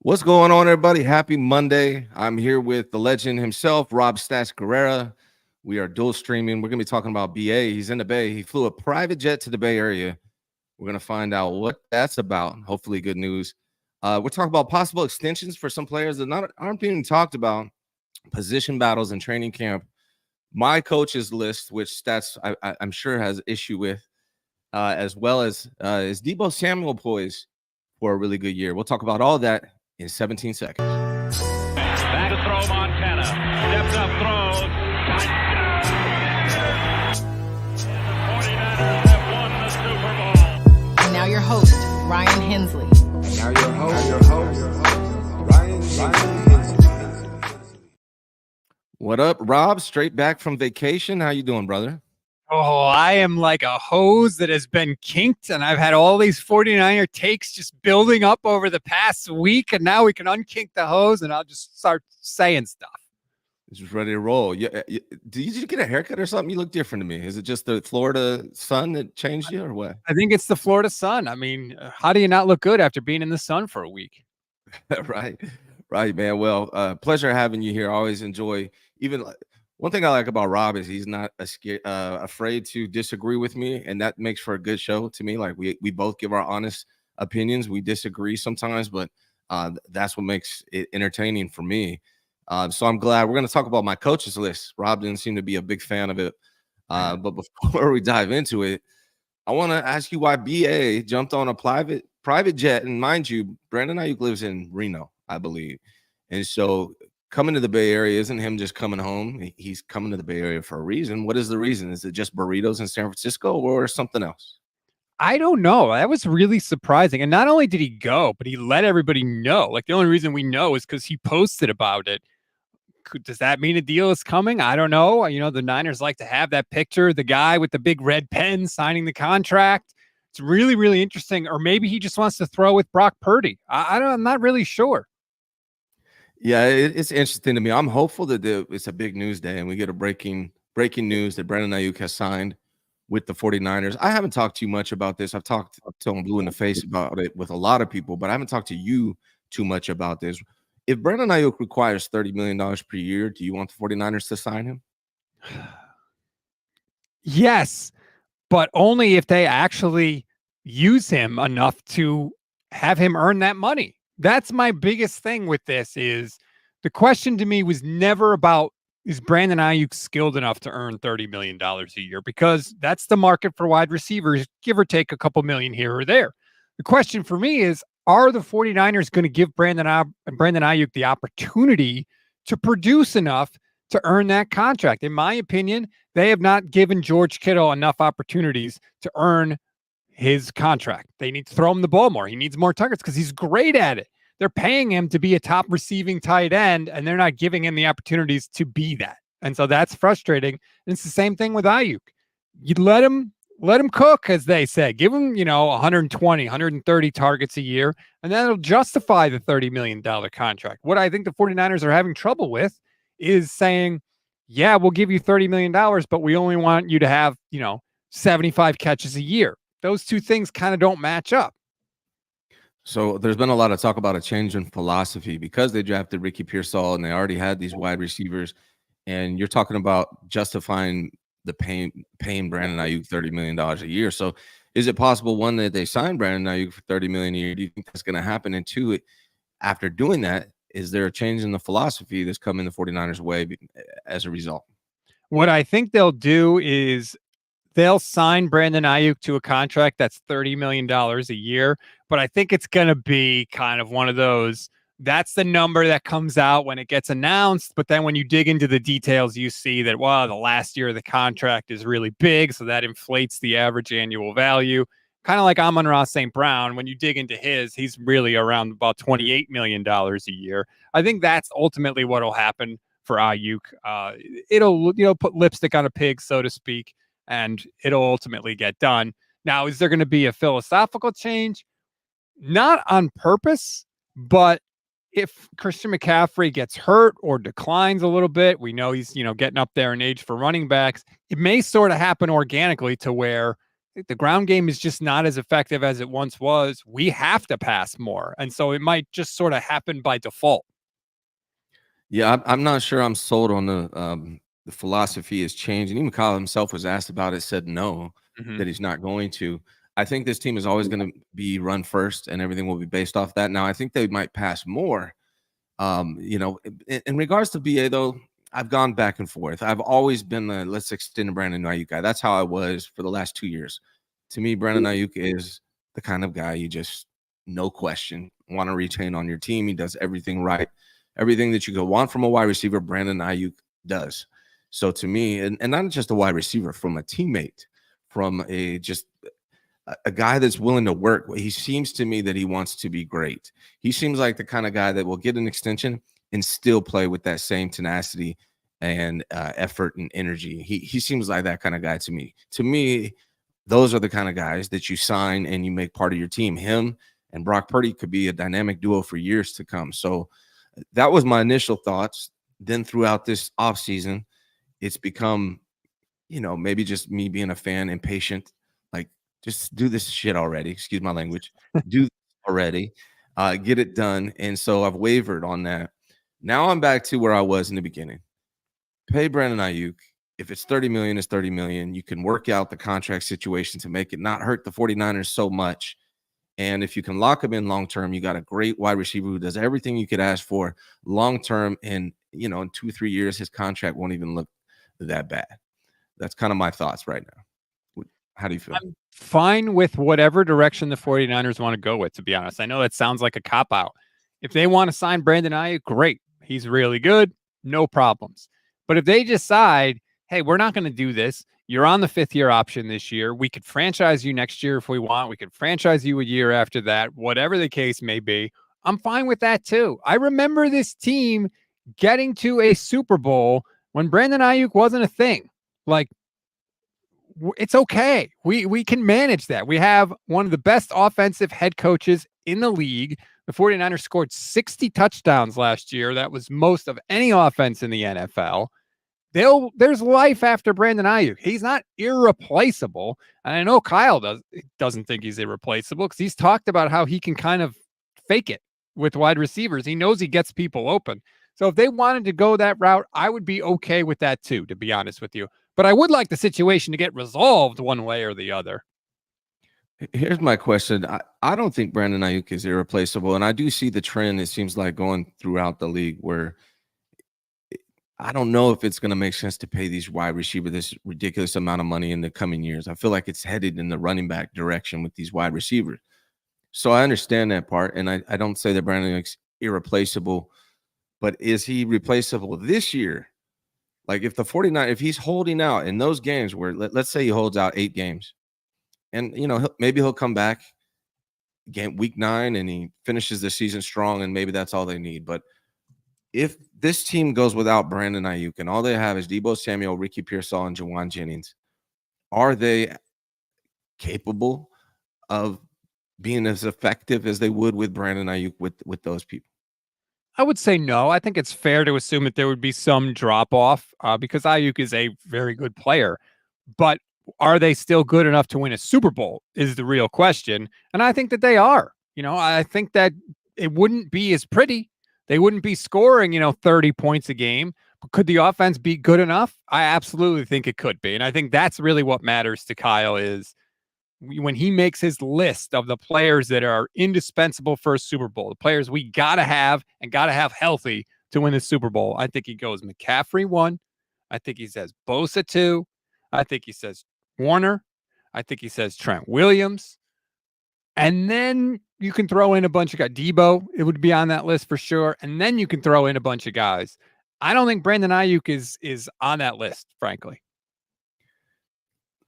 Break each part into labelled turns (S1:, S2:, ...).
S1: What's going on, everybody? Happy Monday. I'm here with the legend himself, Rob Stats Guerrera. We are dual streaming. We're going to be talking about BA. He's in the Bay. He flew a private jet to the Bay Area. We're going to find out what that's about. Hopefully, good news. We're talking about possible extensions for some players that aren't being talked about, position battles in training camp. My coach's list, which Stats I'm sure has issue with, as well as is Deebo Samuel poised for a really good year. We'll talk about all that in 17 seconds.
S2: Back to throw Montana. Steps up, throws. The 49ers have won the Super Bowl.
S3: And now your host, Ryan Hensley.
S4: Now your host, Ryan Hensley.
S1: What up, Rob? Straight back from vacation. How you doing, brother?
S5: Oh, I am like a hose that has been kinked, and I've had all these 49er takes just building up over the past week, and now we can unkink the hose, and I'll just start saying stuff.
S1: Just ready to roll. Yeah. Did you get a haircut or something? You look different to me. Is it just the Florida sun that changed you, or what?
S5: I think it's the Florida sun. I mean, how do you not look good after being in the sun for a week?
S1: Right, man. Well, pleasure having you here. I always enjoy one thing I like about Rob is he's not afraid to disagree with me, and that makes for a good show to me. Like we both give our honest opinions. We disagree sometimes, but that's what makes it entertaining for me. So I'm glad we're going to talk about my coaches list. Rob didn't seem to be a big fan of it, but before we dive into it, I want to ask you why BA jumped on a private jet, and mind you, Brandon Aiyuk lives in Reno, I believe, and so. Coming to the Bay Area isn't him just coming home. He's coming to the Bay Area for a reason. What is the reason? Is it just burritos in San Francisco or something else?
S5: I don't know. That was really surprising. And not only did he go, but he let everybody know. Like the only reason we know is because he posted about it. Does that mean a deal is coming? I don't know. You know, the Niners like to have that picture, the guy with the big red pen signing the contract. It's really, really interesting. Or maybe he just wants to throw with Brock Purdy. I'm not really sure.
S1: Yeah, it's interesting to me. I'm hopeful that it's a big news day and we get a breaking news that Brandon Aiyuk has signed with the 49ers. I haven't talked too much about this. I've talked till I'm blue in the face about it with a lot of people, but I haven't talked to you too much about this. If Brandon Aiyuk requires $30 million per year, do you want the 49ers to sign him?
S5: Yes, but only if they actually use him enough to have him earn that money. That's my biggest thing with this is the question to me was never about is Brandon Aiyuk skilled enough to earn $30 million a year, because that's the market for wide receivers, give or take a couple million here or there. The question for me is, are the 49ers going to give Brandon Aiyuk the opportunity to produce enough to earn that contract? In my opinion, they have not given George Kittle enough opportunities to earn his contract. They need to throw him the ball more. He needs more targets because he's great at it. They're paying him to be a top receiving tight end, and they're not giving him the opportunities to be that. And so that's frustrating. And it's the same thing with Aiyuk. You let him cook, as they say. Give him, 120, 130 targets a year, and that'll justify the $30 million contract. What I think the 49ers are having trouble with is saying, yeah, we'll give you $30 million, but we only want you to have, 75 catches a year. Those two things kind of don't match up.
S1: So there's been a lot of talk about a change in philosophy because they drafted Ricky Pearsall and they already had these wide receivers. And you're talking about justifying the paying Brandon Aiyuk $30 million a year. So is it possible, one, that they sign Brandon Aiyuk for $30 million a year? Do you think that's going to happen? And two, after doing that, is there a change in the philosophy that's coming the 49ers way as a result?
S5: What I think they'll do is they'll sign Brandon Aiyuk to a contract that's $30 million a year, but I think it's going to be kind of one of those, that's the number that comes out when it gets announced, but then when you dig into the details, you see that, well, the last year of the contract is really big, so that inflates the average annual value. Kind of like Amon-Ra St. Brown, when you dig into he's really around about $28 million a year. I think that's ultimately what will happen for Aiyuk. It'll, put lipstick on a pig, so to speak, and it'll ultimately get done. Now, is there going to be a philosophical change? Not on purpose, but if Christian McCaffrey gets hurt or declines a little bit, we know he's, getting up there in age for running backs. It may sort of happen organically to where The ground game is just not as effective as it once was. We have to pass more. And so it might just sort of happen by default.
S1: Yeah, I'm not sure I'm sold on the philosophy has changed. And even Kyle himself was asked about it, said no,
S5: Mhm.
S1: that he's not going to. I think this team is always going to be run first, and everything will be based off that. Now, I think they might pass more. In regards to BA though, I've gone back and forth. I've always been the let's extend Brandon Aiyuk guy. That's how I was for the last 2 years. To me, Brandon Aiyuk is the kind of guy you just no question want to retain on your team. He does everything right. Everything that you could want from a wide receiver, Brandon Aiyuk does. So to me, and not just a wide receiver, from a teammate, from a guy that's willing to work. He seems to me that he wants to be great. He seems like the kind of guy that will get an extension and still play with that same tenacity and effort and energy. He seems like that kind of guy to me. To me, those are the kind of guys that you sign and you make part of your team. Him and Brock Purdy could be a dynamic duo for years to come. So that was my initial thoughts. Then throughout this offseason, it's become, maybe just me being a fan, impatient, like just do this shit already. Excuse my language. Do this already. Get it done. And so I've wavered on that. Now I'm back to where I was in the beginning. Pay Brandon Aiyuk. If it's 30 million, it's 30 million. You can work out the contract situation to make it not hurt the 49ers so much. And if you can lock him in long term, you got a great wide receiver who does everything you could ask for long term. And, in 2-3 years, his contract won't even look that bad. That's kind of my thoughts right now. How do you feel?
S5: I'm fine with whatever direction the 49ers want to go with, to be honest. I know that sounds like a cop-out. If they want to sign Brandon Aiyuk, great. He's really good. No problems. But if they decide, hey, we're not going to do this. You're on the 5th-year option this year. We could franchise you next year if we want. We could franchise you a year after that, whatever the case may be. I'm fine with that too. I remember this team getting to a Super Bowl when Brandon Aiyuk wasn't a thing. Like, it's okay. We can manage that. We have one of the best offensive head coaches in the league. The 49ers scored 60 touchdowns last year. That was most of any offense in the NFL. There's life after Brandon Aiyuk. He's not irreplaceable. And I know Kyle doesn't think he's irreplaceable because he's talked about how he can kind of fake it with wide receivers. He knows he gets people open. So if they wanted to go that route, I would be okay with that too, to be honest with you. But I would like the situation to get resolved one way or the other.
S1: Here's my question. I don't think Brandon Aiyuk is irreplaceable. And I do see the trend, it seems like, going throughout the league where I don't know if it's going to make sense to pay these wide receivers this ridiculous amount of money in the coming years. I feel like it's headed in the running back direction with these wide receivers. So I understand that part. And I don't say that Brandon Aiyuk's irreplaceable, but is he replaceable this year? Like if the 49, if he's holding out in those games where let's say he holds out 8 games and, maybe he'll come back week 9 and he finishes the season strong and maybe that's all they need. But if this team goes without Brandon Aiyuk and all they have is Deebo Samuel, Ricky Pearsall, and Jawan Jennings, are they capable of being as effective as they would with Brandon Aiyuk with those people?
S5: I would say no. I think it's fair to assume that there would be some drop off because Aiyuk is a very good player. But are they still good enough to win a Super Bowl is the real question. And I think that they are. I think that it wouldn't be as pretty. They wouldn't be scoring, 30 points a game. But could the offense be good enough? I absolutely think it could be. And I think that's really what matters to Kyle is when he makes his list of the players that are indispensable for a Super Bowl, the players we got to have and got to have healthy to win the Super Bowl. I think he goes McCaffrey 1. I think he says Bosa 2. I think he says Warner. I think he says Trent Williams. And then you can throw in a bunch of guys. Deebo, it would be on that list for sure. And then you can throw in a bunch of guys. I don't think Brandon Aiyuk is on that list, frankly.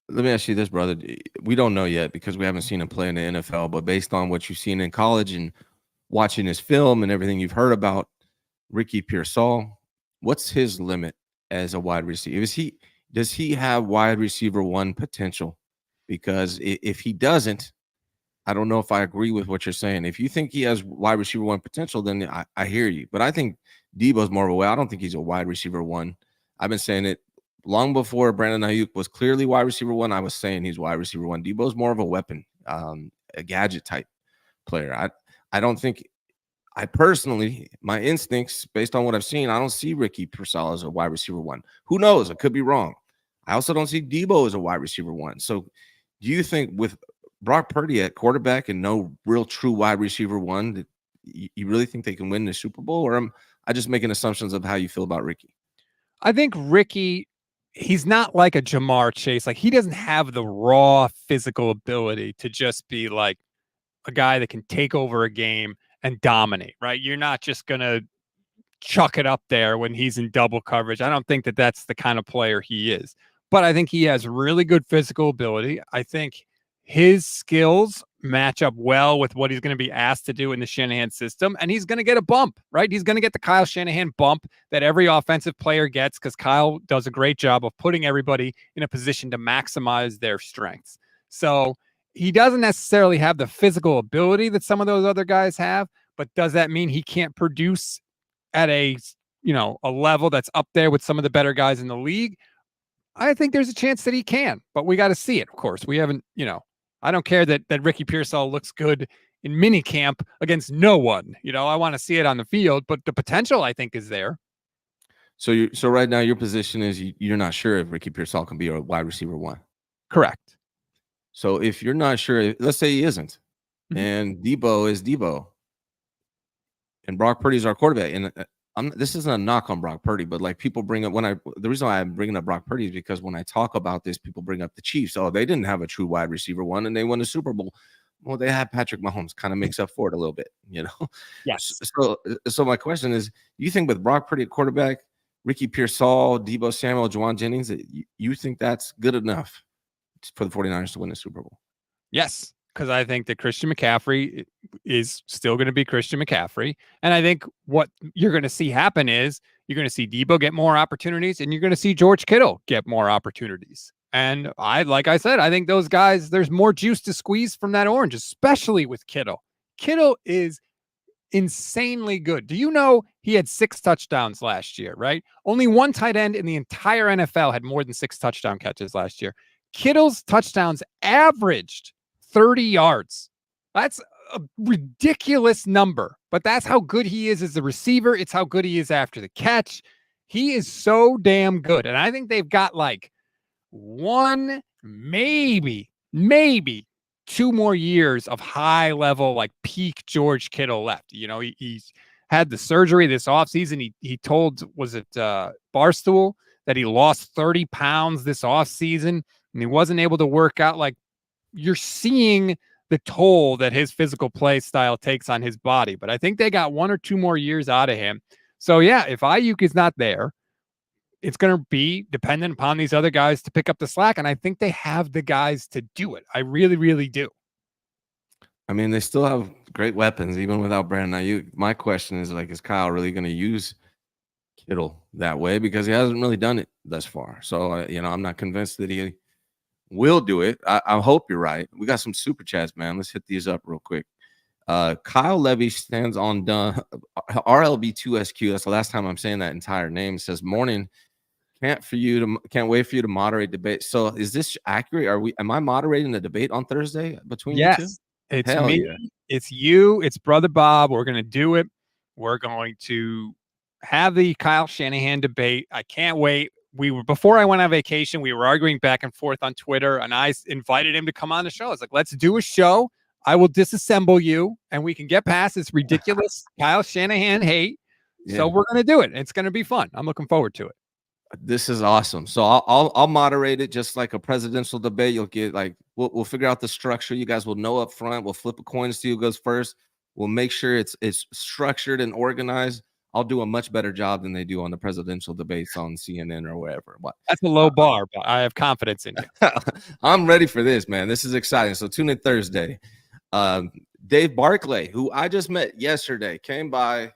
S1: Let me ask you this, brother. We don't know yet because we haven't seen him play in the NFL, but based on what you've seen in college and watching his film and everything you've heard about Ricky Pearsall, what's his limit as a wide receiver? Does he have wide receiver 1 potential? Because if he doesn't, I don't know if I agree with what you're saying. If you think he has wide receiver 1 potential, then I hear you. But I think Deebo's more of a way. I don't think he's a wide receiver 1. I've been saying it long before Brandon Aiyuk was clearly wide receiver one, I was saying he's wide receiver one. Deebo's more of a weapon, a gadget type player. I don't think, I personally, my instincts based on what I've seen, I don't see Ricky Pearsall as a wide receiver one. Who knows? I could be wrong. I also don't see Deebo as a wide receiver one. So do you think with Brock Purdy at quarterback and no real true wide receiver one, that you really think they can win the Super Bowl? Or am I just making assumptions of how you feel about Ricky?
S5: I think Ricky, he's not like a Jamar Chase. Like, he doesn't have the raw physical ability to just be like a guy that can take over a game and dominate, right? You're not just going to chuck it up there when he's in double coverage. I don't think that that's the kind of player he is. But I think he has really good physical ability. I think his skills match up well with what he's going to be asked to do in the Shanahan system. And he's going to get a bump, right? He's going to get the Kyle Shanahan bump that every offensive player gets, because Kyle does a great job of putting everybody in a position to maximize their strengths. So he doesn't necessarily have the physical ability that some of those other guys have, but does that mean he can't produce at a level that's up there with some of the better guys in the league? I think there's a chance that he can, but we got to see it. Of course, we haven't, I don't care that Ricky Pearsall looks good in mini camp against no one. I want to see it on the field, but the potential, I think, is there.
S1: So right now your position is you're not sure if Ricky Pearsall can be a wide receiver one.
S5: Correct.
S1: So if you're not sure, let's say he isn't, and Deebo is Deebo, and Brock Purdy's our quarterback, and this isn't a knock on Brock Purdy, but like people bring up the reason why I'm bringing up Brock Purdy is because when I talk about this, people bring up the Chiefs. Oh, they didn't have a true wide receiver one, and they won the Super Bowl. Well, they had Patrick Mahomes, kind of makes up for it a little bit,
S5: Yes.
S1: So my question is, do you think with Brock Purdy at quarterback, Ricky Pearsall, Deebo Samuel, Juwan Jennings, that you think that's good enough for the 49ers to win the Super Bowl?
S5: Yes, because I think that Christian McCaffrey is still going to be Christian McCaffrey. And I think what you're going to see happen is you're going to see Deebo get more opportunities, and you're going to see George Kittle get more opportunities. And like I said, I think those guys, there's more juice to squeeze from that orange, especially with Kittle. Kittle is insanely good. Do you know he had 6 touchdowns last year, right? Only one tight end in the entire NFL had more than 6 touchdown catches last year. Kittle's touchdowns averaged 30 yards. That's a ridiculous number, but that's how good he is as a receiver. It's how good he is after the catch. He is so damn good. And I think they've got like one, maybe 2 more years of high level, like peak George Kittle left. He's had the surgery this offseason. He told, was it Barstool, that he lost 30 pounds this offseason, and he wasn't able to work out. Like, you're seeing the toll that his physical play style takes on his body. But I think they got 1 or 2 more years out of him. So yeah, if Aiyuk is not there, it's going to be dependent upon these other guys to pick up the slack. And I think they have the guys to do it. I really, really do.
S1: I mean, they still have great weapons, even without Brandon Aiyuk. My question is, like, is Kyle really going to use Kittle that way? Because he hasn't really done it thus far. So, I'm not convinced that he will do it. I hope you're right. We got some super chats, man. Let's hit these up real quick. Kyle Levy stands on done. RLB2SQ. That's the last time I'm saying that entire name. It says, morning. Can't wait for you to moderate debate. So is this accurate? Am I moderating the debate on Thursday between you two?
S5: It's
S1: Hell
S5: me.
S1: yeah.
S5: It's you. It's Brother Bob. We're going to do it. We're going to have the Kyle Shanahan debate. I can't wait. Before I went on vacation, we were arguing back and forth on Twitter, and I invited him to come on the show. I was like, let's do a show. I will disassemble you, and we can get past this ridiculous Kyle Shanahan hate. Yeah. So we're going to do it. It's going to be fun. I'm looking forward to it.
S1: This is awesome. So I'll moderate it just like a presidential debate. You'll get we'll figure out the structure. You guys will know up front. We'll flip a coin to see who goes first. We'll make sure it's structured and organized. I'll do a much better job than they do on the presidential debates on CNN or wherever.
S5: That's a low bar, but I have confidence in you.
S1: I'm ready for this, man. This is exciting. So tune in Thursday. Dave Barclay, who I just met yesterday, came by,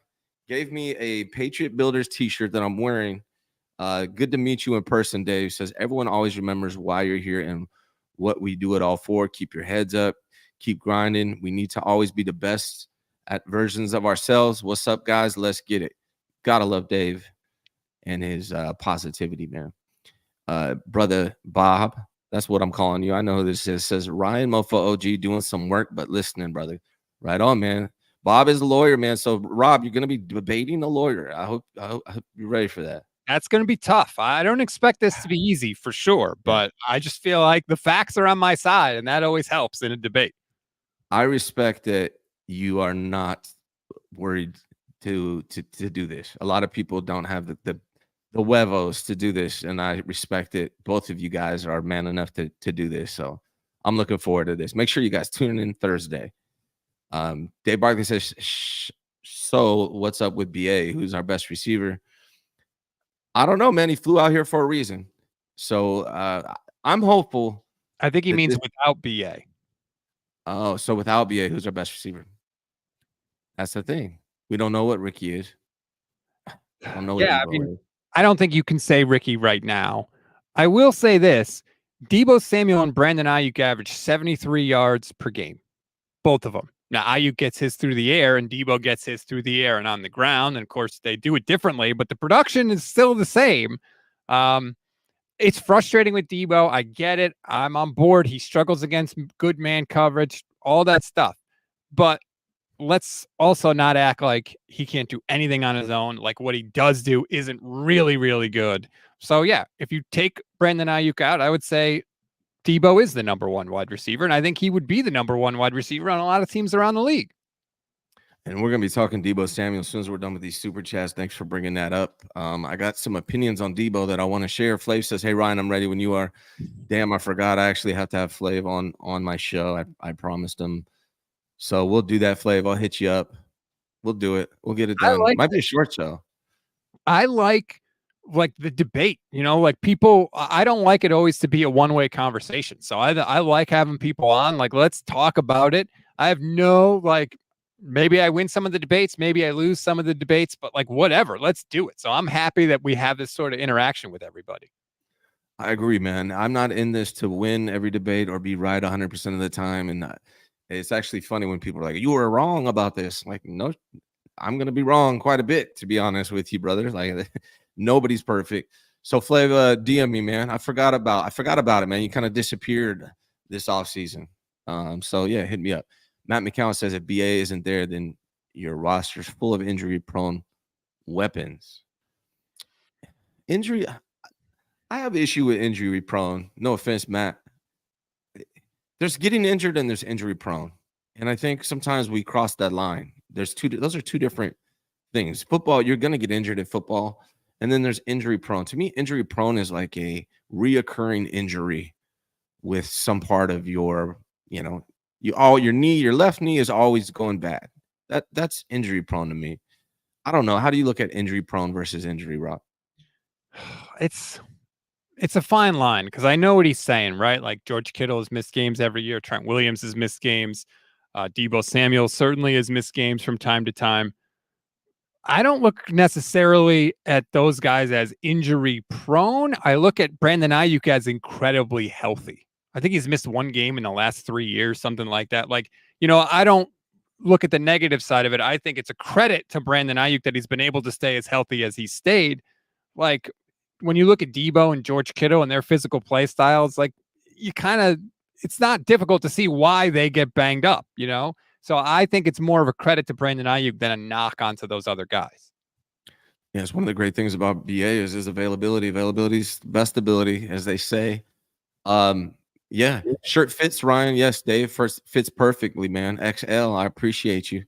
S1: gave me a Patriot Builders t-shirt that I'm wearing. Good to meet you in person, Dave. Says everyone always remembers why you're here and what we do it all for. Keep your heads up. Keep grinding. We need to always be the best at versions of ourselves. What's up, guys? Let's get it. Gotta love Dave and his positivity, man. brother Bob. That's what I'm calling you. I know who this is. Says Ryan Mofo OG doing some work, but listening, brother. Right on, man. Bob is a lawyer, man. So Rob, you're gonna be debating a lawyer. I hope you're ready for that.
S5: That's going to be tough. I don't expect this to be easy for sure,
S1: Yeah.
S5: but I just feel like the facts are on my side, and that always helps in a debate.
S1: I respect that you are not worried to do this. A lot of people don't have the huevos to do this, and I respect it. Both of you guys are man enough to do this, so I'm looking forward to this. Make sure you guys tune in Thursday. Dave Barkley says, so what's up with BA? Who's our best receiver? I don't know, man. He flew out here for a reason. So I'm hopeful.
S5: I think he means without BA.
S1: Oh, so without BA, who's our best receiver? That's the thing. We don't know what Ricky is. I don't know what Deebo is.
S5: I don't think you can say Ricky right now. I will say this. Deebo Samuel and Brandon Aiyuk average 73 yards per game. Both of them. Now, Aiyuk gets his through the air and Deebo gets his through the air and on the ground. And of course, they do it differently, but the production is still the same. It's frustrating with Deebo. I get it. I'm on board. He struggles against good man coverage, all that stuff. But let's also not act like he can't do anything on his own. Like what he does do isn't really, really good. So, yeah, if you take Brandon Aiyuk out, I would say Deebo is the number one wide receiver, and I think he would be the number one wide receiver on a lot of teams around the league.
S1: And we're going to be talking Deebo Samuel as soon as we're done with these super chats. Thanks for bringing that up. I got some opinions on Deebo that I want to share. Flav says, hey, Ryan, I'm ready when you are. Damn, I forgot. I actually have to have Flav on my show. I promised him. So we'll do that, Flav. I'll hit you up. We'll do it. We'll get it done. Might be a short show.
S5: I like the debate, like people, I don't like it always to be a one-way conversation. So I like having people on, like, let's talk about it. I have no, maybe I win some of the debates, maybe I lose some of the debates, but whatever, let's do it. So I'm happy that we have this sort of interaction with everybody.
S1: I agree, man. I'm not in this to win every debate or be right 100% of the time. And it's actually funny when people are like, you were wrong about this. Like, no, I'm going to be wrong quite a bit, to be honest with you, brother. Like, nobody's perfect. So Flav, DM me, man. I forgot about it, man. You kind of disappeared this offseason. So yeah, hit me up. Matt McCown says if BA isn't there, then your roster's full of injury-prone weapons. I have issue with injury-prone. No offense, Matt. There's getting injured and there's injury-prone. And I think sometimes we cross that line. Those are two different things. Football, you're going to get injured in football. And then there's injury-prone. To me, injury-prone is like a reoccurring injury with some part of your, your knee, your left knee is always going bad. That's injury-prone to me. I don't know. How do you look at injury-prone versus injury, Rob?
S5: It's a fine line because I know what he's saying, right? Like George Kittle has missed games every year. Trent Williams has missed games. Deebo Samuel certainly has missed games from time to time. I don't look necessarily at those guys as injury prone. I look at Brandon Aiyuk as incredibly healthy. I think he's missed one game in the last 3 years, something like that. I don't look at the negative side of it. I think it's a credit to Brandon Aiyuk that he's been able to stay as healthy as he stayed. Like when you look at Deebo and George Kittle and their physical play styles, it's not difficult to see why they get banged up, So I think it's more of a credit to Brandon Aiyuk than a knock onto those other guys.
S1: Yeah, it's one of the great things about BA is his availability. Availability's the best ability, as they say. Yeah, shirt fits, Ryan. Yes, Dave, fits perfectly, man. XL, I appreciate you.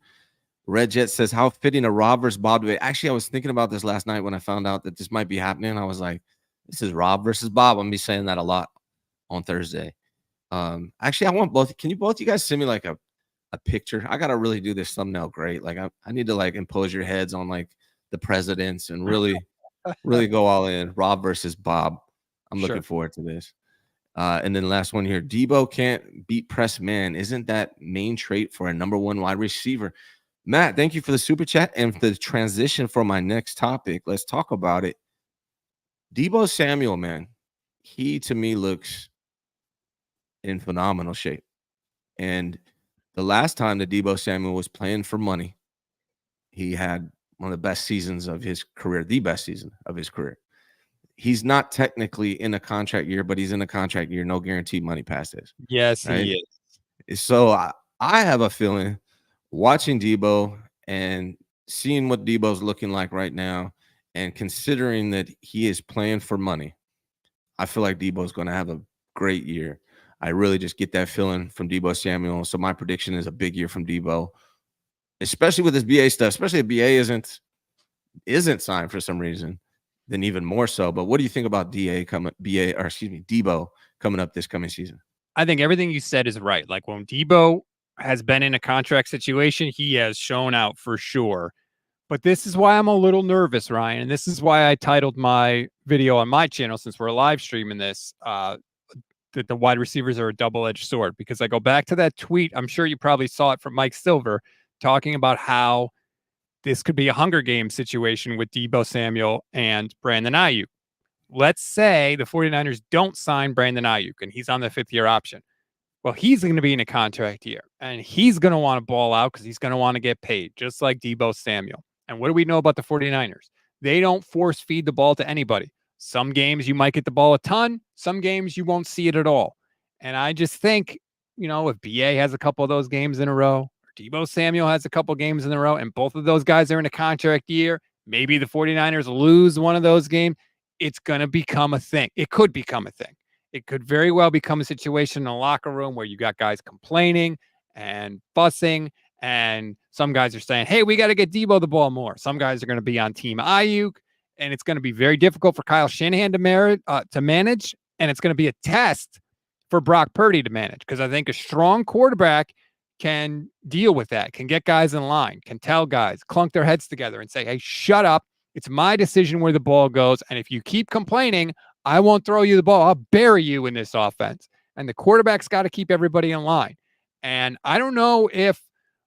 S1: Red Jet says, how fitting a Rob versus Bob debate. Actually, I was thinking about this last night when I found out that this might be happening. I was like, this is Rob versus Bob. I'm going to be saying that a lot on Thursday. Actually, I want both. Can you guys send me like a picture? I got to really do this thumbnail great. Like I need to like impose your heads on like the presidents and really go all in. Rob versus Bob. I'm looking forward to this. And then last one here. Deebo can't beat press man. Isn't that main trait for a number one wide receiver? Matt, thank you for the super chat and the transition for my next topic. Let's talk about it. Deebo Samuel, man, he to me looks in phenomenal shape. And the last time that Deebo Samuel was playing for money, he had one of the best seasons of his career, the best season of his career. he's not technically in a contract year, but he's in a contract year, no guaranteed money past this.
S5: Yes,
S1: Right?
S5: he is.
S1: So I have a feeling watching Deebo and seeing what Deebo's looking like right now, and considering that he is playing for money, I feel like Deebo's going to have a great year. I really just get that feeling from Deebo Samuel. So my prediction is a big year from Deebo, especially with this BA stuff, especially if BA isn't signed for some reason, then even more so. But what do you think about Deebo coming up this coming season?
S5: I think everything you said is right. Like when Deebo has been in a contract situation, he has shown out for sure. But this is why I'm a little nervous, Ryan. And this is why I titled my video on my channel, since we're live streaming this, that the wide receivers are a double-edged sword. Because I go back to that tweet. I'm sure you probably saw it from Mike Silver talking about how this could be a Hunger Games situation with Deebo Samuel and Brandon Aiyuk. Let's say the 49ers don't sign Brandon Aiyuk and he's on the 5th-year option. Well, he's going to be in a contract year and he's going to want to ball out because he's going to want to get paid, just like Deebo Samuel. And what do we know about the 49ers? They don't force feed the ball to anybody. Some games you might get the ball a ton. Some games you won't see it at all. And I just think, if BA has a couple of those games in a row, or Deebo Samuel has a couple of games in a row, and both of those guys are in a contract year, maybe the 49ers lose one of those games, it's going to become a thing. It could become a thing. It could very well become a situation in the locker room where you got guys complaining and fussing, and some guys are saying, hey, we got to get Deebo the ball more. Some guys are going to be on team Aiyuk, and it's going to be very difficult for Kyle Shanahan to manage, and it's going to be a test for Brock Purdy to manage, because I think a strong quarterback can deal with that, can get guys in line, can tell guys, clunk their heads together and say, hey, shut up. It's my decision where the ball goes, and if you keep complaining, I won't throw you the ball. I'll bury you in this offense. And the quarterback's got to keep everybody in line. And I don't know if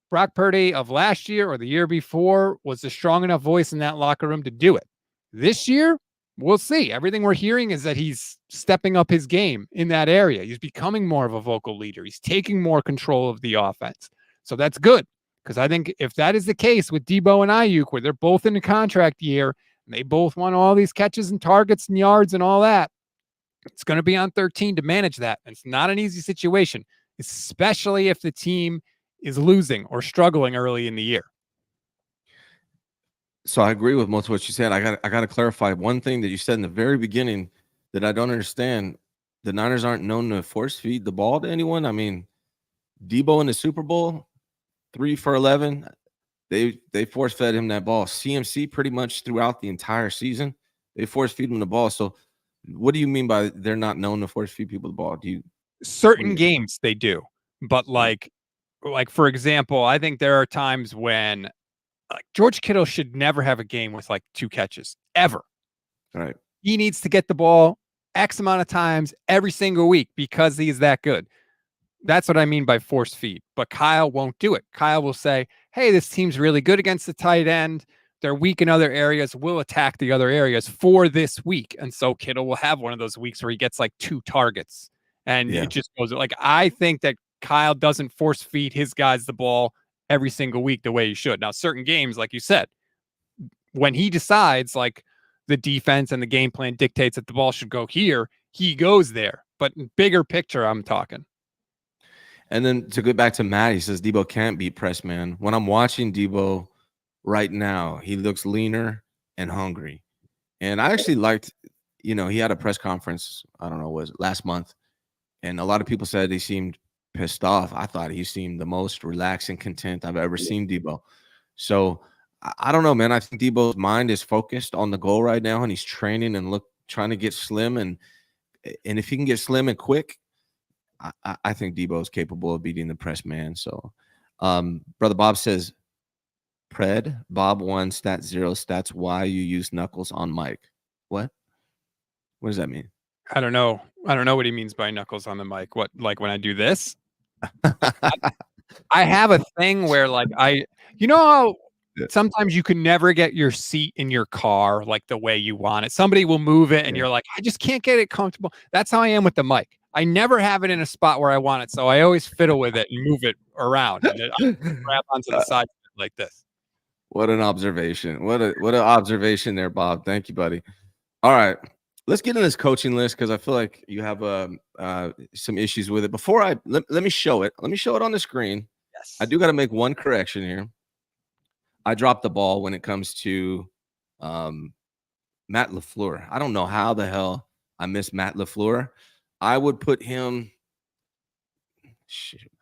S5: Brock Purdy of last year or the year before was a strong enough voice in that locker room to do it. This year, we'll see. Everything we're hearing is that he's stepping up his game in that area. He's becoming more of a vocal leader. He's taking more control of the offense. So that's good, because I think if that is the case with Deebo and Aiyuk, where they're both in a contract year, and they both want all these catches and targets and yards and all that, it's going to be on 13 to manage that. And it's not an easy situation, especially if the team is losing or struggling early in the year.
S1: So I agree with most of what you said. I got to clarify one thing that you said in the very beginning that I don't understand. The Niners aren't known to force feed the ball to anyone. I mean, Deebo in the Super Bowl, 3 for 11. They force fed him that ball. CMC pretty much throughout the entire season, they force feed him the ball. So what do you mean by they're not known to force feed people the ball?
S5: Certain games they do, but like for example, I think there are times when George Kittle should never have a game with 2 catches ever.
S1: Right.
S5: He needs to get the ball X amount of times every single week because he's that good. That's what I mean by force feed. But Kyle won't do it. Kyle will say, hey, this team's really good against the tight end. They're weak in other areas. We'll attack the other areas for this week. And so Kittle will have one of those weeks where he gets 2 targets. And it just goes I think that Kyle doesn't force feed his guys the ball every single week the way he should. Now, certain games, like you said, when he decides the defense and the game plan dictates that the ball should go here, he goes there. But in bigger picture, I'm talking.
S1: And then to get back to Matt, he says Deebo can't beat press man. When I'm watching Deebo right now, he looks leaner and hungry. And I actually liked, he had a press conference, I don't know, was it last month? And a lot of people said he seemed pissed off. I thought he seemed the most relaxed and content I've ever seen Deebo. So I don't know, man. I think Deebo's mind is focused on the goal right now, and he's training and trying to get slim. And if he can get slim and quick, I think Deebo is capable of beating the press man. So, Brother Bob says, Pred, Bob 1, stat 0, stats why you use knuckles on mic. What? What does that mean?
S5: I don't know. I don't know what he means by knuckles on the mic. What, when I do this? I have a thing where how sometimes you can never get your seat in your car the way you want it. Somebody will move it and you're like, I just can't get it comfortable. That's how I am with the mic. I never have it in a spot where I want it. So I always fiddle with it and move it around and I grab onto the side like this.
S1: What an observation. What an observation there, Bob. Thank you, buddy. All right. let's get in this coaching list because I feel like you have some issues with it. Before let me show it. Let me show it on the screen.
S5: Yes.
S1: I do got to make one correction here. I dropped the ball when it comes to Matt LaFleur. I don't know how the hell I missed Matt LaFleur. I would put him.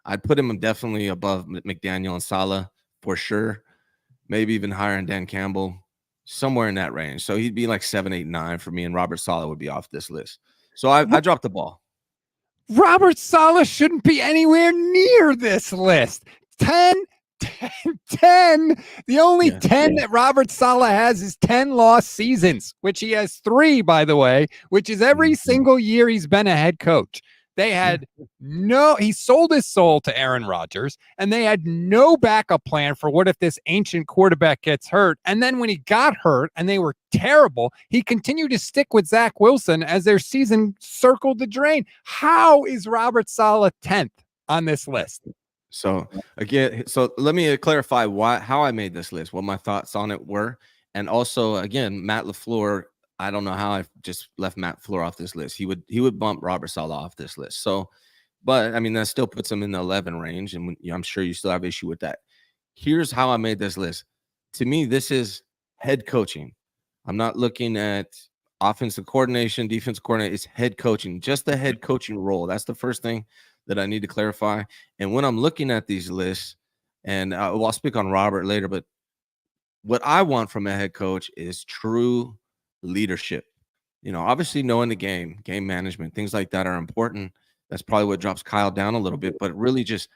S1: I'd put him definitely above McDaniel and Saleh for sure. Maybe even higher than Dan Campbell, somewhere in that range. So he'd be like 7, 8, 9 for me, and Robert Saleh would be off this list. So I dropped the ball.
S5: Robert Saleh shouldn't be anywhere near this list. 10. The only 10 that Robert Saleh has is 10 lost seasons, which he has 3, by the way, which is every single year he's been a head coach. They had he sold his soul to Aaron Rodgers, and they had no backup plan for what if this ancient quarterback gets hurt. And then when he got hurt and they were terrible, he continued to stick with Zach Wilson as their season circled the drain. How is Robert Saleh 10th on this list?
S1: So again, let me clarify how I made this list, what my thoughts on it were. And also, again, Matt LaFleur, I don't know how I just left Matt LaFleur off this list. He would bump Robert Saleh off this list. So, but I mean, that still puts him in the 11 range, and I'm sure you still have issue with that. Here's how I made this list. To me, this is head coaching. I'm not looking at offensive coordination, defensive coordination. It's head coaching, just the head coaching role. That's the first thing that I need to clarify. And when I'm looking at these lists, and I'll speak on Robert later, but what I want from a head coach is true leadership. Obviously knowing the game management, things like that are important. That's probably what drops Kyle down a little bit, but really just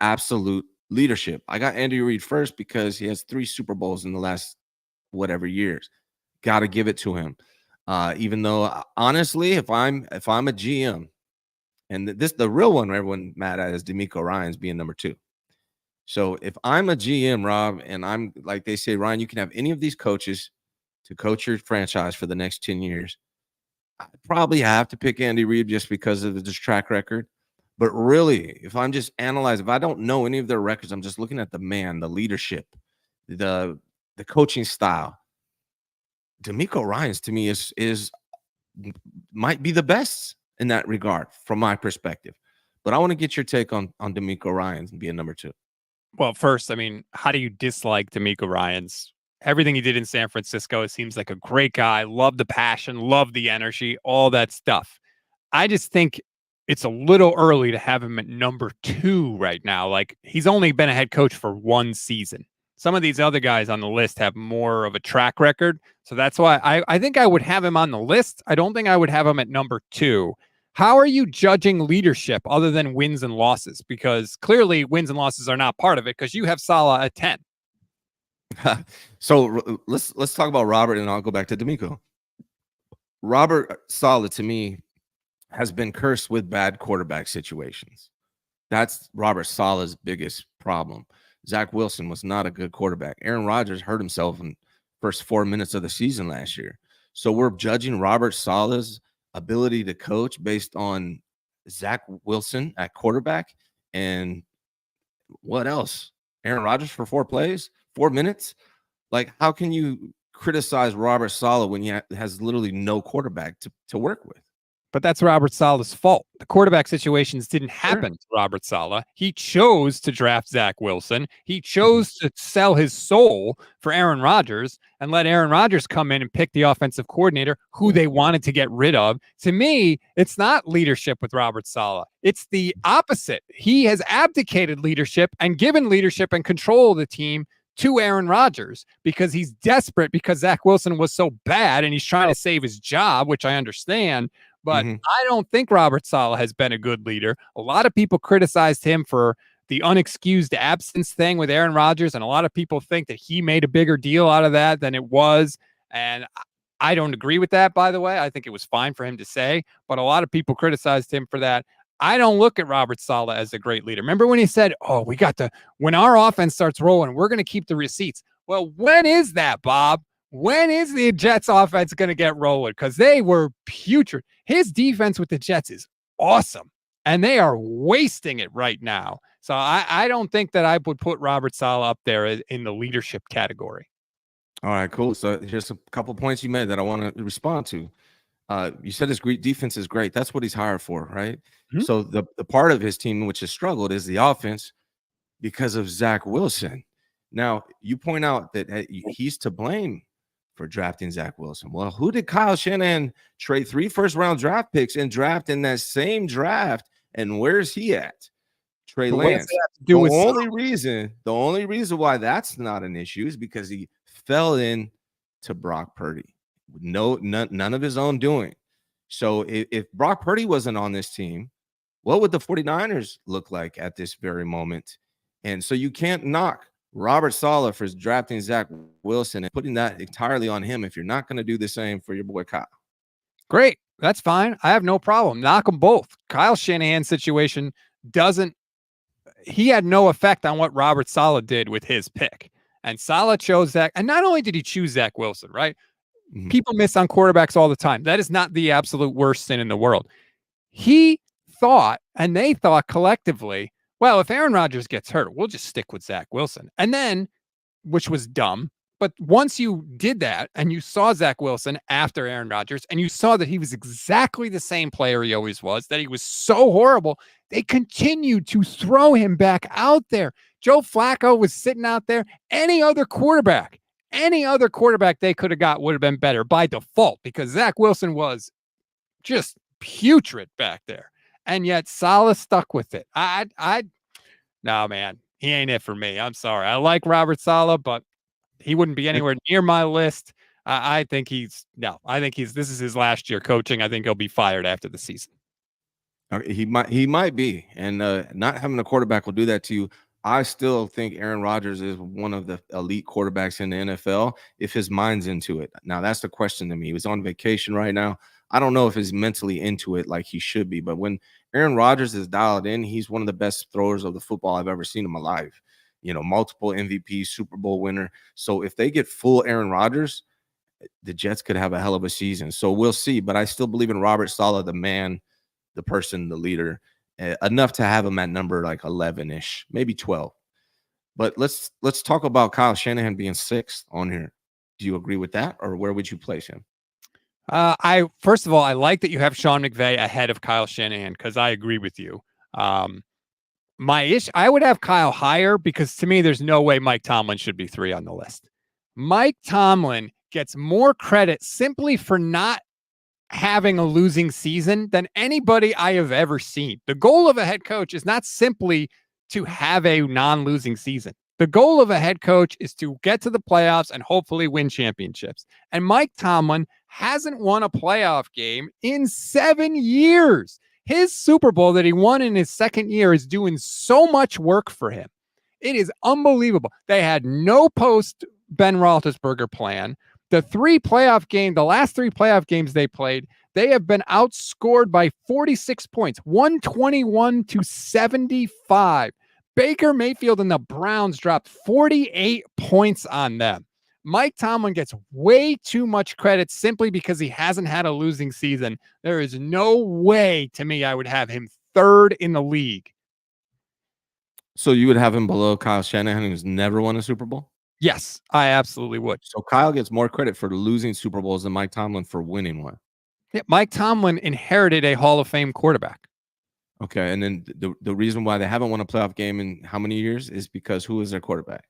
S1: absolute leadership. I got Andy Reid first because he has 3 Super Bowls in the last whatever years. Got to give it to him. Even though honestly, if I'm a GM, and the real one everyone mad at is DeMeco Ryans being number 2. So if I'm a GM, Rob, and I'm like they say, Ryan, you can have any of these coaches to coach your franchise for the next 10 years. I probably have to pick Andy Reid just because of his track record. But really, if I'm just analyzing, if I don't know any of their records, I'm just looking at the man, the leadership, the coaching style. DeMeco Ryans to me is might be the best in that regard from my perspective. But I want to get your take on DeMeco Ryans being number 2.
S5: Well, first, I mean, how do you dislike DeMeco Ryans? Everything he did in San Francisco, it seems like a great guy. Love the passion, love the energy, all that stuff. I just think it's a little early to have him at number 2 right now. Like, he's only been a head coach for 1 season. Some of these other guys on the list have more of a track record. So that's why I think I would have him on the list. I don't think I would have him at number 2. How are you judging leadership other than wins and losses? Because clearly wins and losses are not part of it because you have Saleh at 10.
S1: So let's talk about Robert, and I'll go back to DeMeco. Robert Saleh, to me, has been cursed with bad quarterback situations. That's Robert Saleh's biggest problem. Zach Wilson was not a good quarterback. Aaron Rodgers hurt himself in the first 4 minutes of the season last year. So we're judging Robert Saleh's ability to coach based on Zach Wilson at quarterback and what else? Aaron Rodgers for 4 plays, 4 minutes. Like, how can you criticize Robert Saleh when he has literally no quarterback to work with?
S5: But that's Robert Saleh's fault. The quarterback situations didn't happen to Robert Saleh. He chose to draft Zach Wilson. He chose to sell his soul for Aaron Rodgers and let Aaron Rodgers come in and pick the offensive coordinator who they wanted to get rid of. To me, it's not leadership with Robert Saleh. It's the opposite. He has abdicated leadership and given leadership and control of the team to Aaron Rodgers because he's desperate because Zach Wilson was so bad and he's trying to save his job, which I understand. But I don't think Robert Saleh has been a good leader. A lot of people criticized him for the unexcused absence thing with Aaron Rodgers, and a lot of people think that he made a bigger deal out of that than it was. And I don't agree with that, by the way. I think it was fine for him to say, but a lot of people criticized him for that. I don't look at Robert Saleh as a great leader. Remember when he said, when our offense starts rolling, we're going to keep the receipts. Well, when is that, Bob? When is the Jets offense going to get rolling? Because they were putrid. His defense with the Jets is awesome, and they are wasting it right now. So I don't think that I would put Robert Saleh up there in the leadership category.
S1: All right, cool. So here's a couple points you made that I want to respond to. You said his defense is great. That's what he's hired for, right?
S5: Mhm.
S1: So the part of his team which has struggled is the offense because of Zach Wilson. Now, you point out that he's to blame for drafting Zach Wilson. Well, who did Kyle Shanahan trade 3 first-round draft picks and draft in that same draft? And where's he at? Trey
S5: But what does
S1: Lance.
S5: that have to do with
S1: The only reason why that's not an issue is because he fell in to Brock Purdy. None of his own doing. So if Brock Purdy wasn't on this team, what would the 49ers look like at this very moment? And so you can't knock Robert Saleh for drafting Zach Wilson and putting that entirely on him if you're not going to do the same for your boy Kyle.
S5: Great. That's fine. I have no problem. Knock them both. Kyle Shanahan's situation he had no effect on what Robert Saleh did with his pick. And Saleh chose Zach. And not only did he choose Zach Wilson, right?
S1: Mhm.
S5: People miss on quarterbacks all the time. That is not the absolute worst sin in the world. He thought, and they thought collectively, well, if Aaron Rodgers gets hurt, we'll just stick with Zach Wilson. And then, which was dumb, but once you did that and you saw Zach Wilson after Aaron Rodgers and you saw that he was exactly the same player he always was, that he was so horrible, they continued to throw him back out there. Joe Flacco was sitting out there. Any other quarterback they could have got would have been better by default because Zach Wilson was just putrid back there. And yet Saleh stuck with it. No, man, he ain't it for me. I'm sorry. I like Robert Saleh, but he wouldn't be anywhere near my list. I think this is his last year coaching. I think he'll be fired after the season.
S1: He might be. And not having a quarterback will do that to you. I still think Aaron Rodgers is one of the elite quarterbacks in the NFL if his mind's into it. Now, that's the question to me. He was on vacation right now. I don't know if he's mentally into it like he should be, but when Aaron Rodgers is dialed in, he's one of the best throwers of the football I've ever seen in my life. Multiple MVP, Super Bowl winner. So if they get full Aaron Rodgers, the Jets could have a hell of a season. So we'll see. But I still believe in Robert Saleh, the man, the person, the leader, enough to have him at number like 11-ish, maybe 12. But let's talk about Kyle Shanahan being 6th on here. Do you agree with that, or where would you place him?
S5: First of all, I like that you have Sean McVay ahead of Kyle Shanahan because I agree with you. I would have Kyle higher because to me, there's no way Mike Tomlin should be 3 on the list. Mike Tomlin gets more credit simply for not having a losing season than anybody I have ever seen. The goal of a head coach is not simply to have a non-losing season. The goal of a head coach is to get to the playoffs and hopefully win championships. And Mike Tomlin hasn't won a playoff game in 7 years. His Super Bowl that he won in his second year is doing so much work for him. It is unbelievable. They had no post Ben Roethlisberger plan. The last 3 playoff games they played, they have been outscored by 46 points, 121-75. Baker Mayfield and the Browns dropped 48 points on them. Mike Tomlin gets way too much credit simply because he hasn't had a losing season. There is no way, to me, I would have him 3rd in the league.
S1: So you would have him below Kyle Shanahan, who's never won a Super Bowl?
S5: Yes, I absolutely would.
S1: So Kyle gets more credit for losing Super Bowls than Mike Tomlin for winning one.
S5: Yeah, Mike Tomlin inherited a Hall of Fame quarterback.
S1: Okay, and then the reason why they haven't won a playoff game in how many years is because who is their quarterback?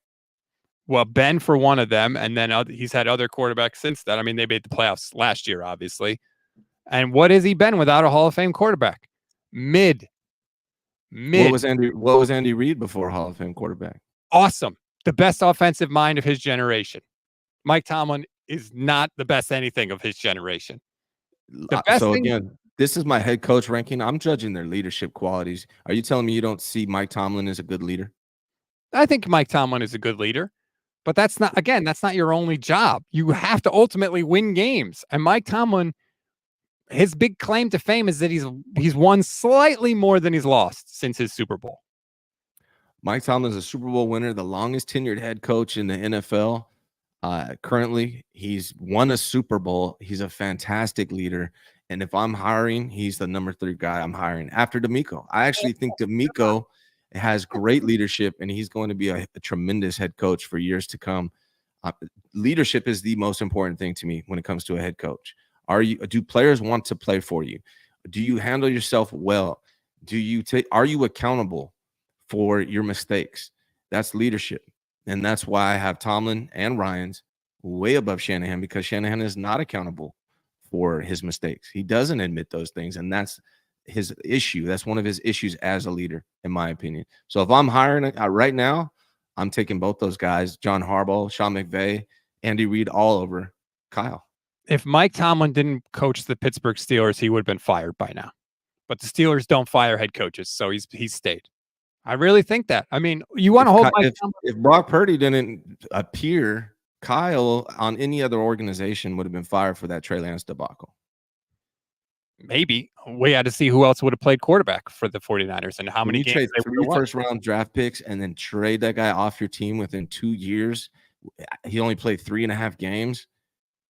S5: Well, Ben for one of them, and then he's had other quarterbacks since then. I mean, they made the playoffs last year, obviously. And what has he been without a Hall of Fame quarterback? Mid.
S1: What was Andy Reid before Hall of Fame quarterback?
S5: Awesome. The best offensive mind of his generation. Mike Tomlin is not the best anything of his generation.
S1: Again, this is my head coach ranking. I'm judging their leadership qualities. Are you telling me you don't see Mike Tomlin as a good leader?
S5: I think Mike Tomlin is a good leader, but that's not your only job. You have to ultimately win games. And Mike Tomlin, his big claim to fame is that he's won slightly more than he's lost since his Super Bowl.
S1: Mike Tomlin is a Super Bowl winner, the longest tenured head coach in the NFL. Currently, he's won a Super Bowl. He's a fantastic leader. And if I'm hiring, he's the number 3 guy I'm hiring after DeMeco. I actually think DeMeco has great leadership, and he's going to be a tremendous head coach for years to come. Leadership is the most important thing to me when it comes to a head coach. Do players want to play for you? Do you handle yourself well? Are you accountable for your mistakes? That's leadership. And that's why I have Tomlin and Ryans way above Shanahan, because Shanahan is not accountable for his mistakes. He doesn't admit those things. And that's his issue. That's one of his issues as a leader, in my opinion. So if I'm hiring right now, I'm taking both those guys, John Harbaugh, Sean McVay, Andy Reid, all over Kyle.
S5: If Mike Tomlin didn't coach the Pittsburgh Steelers, he would have been fired by now. But the Steelers don't fire head coaches, so he's stayed. I really think that. I mean, you want to hold Mike Tomlin.
S1: If Brock Purdy didn't appear, Kyle on any other organization would have been fired for that Trey Lance debacle.
S5: Maybe. We had to see who else would have played quarterback for the 49ers and how many games
S1: trade
S5: they
S1: 3 first-round draft picks and then trade that guy off your team within 2 years. He only played 3.5 games.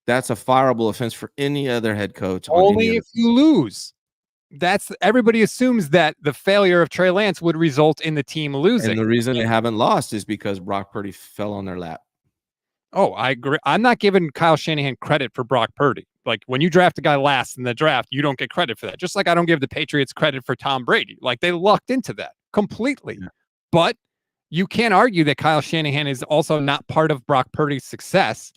S1: That's a fireable offense for any other head coach.
S5: Only if you lose. Everybody assumes that the failure of Trey Lance would result in the team losing.
S1: And the reason they haven't lost is because Brock Purdy fell on their lap.
S5: Oh, I agree. I'm not giving Kyle Shanahan credit for Brock Purdy. Like, when you draft a guy last in the draft, you don't get credit for that. Just like I don't give the Patriots credit for Tom Brady. Like, they lucked into that completely. Yeah. But you can't argue that Kyle Shanahan is also not part of Brock Purdy's success.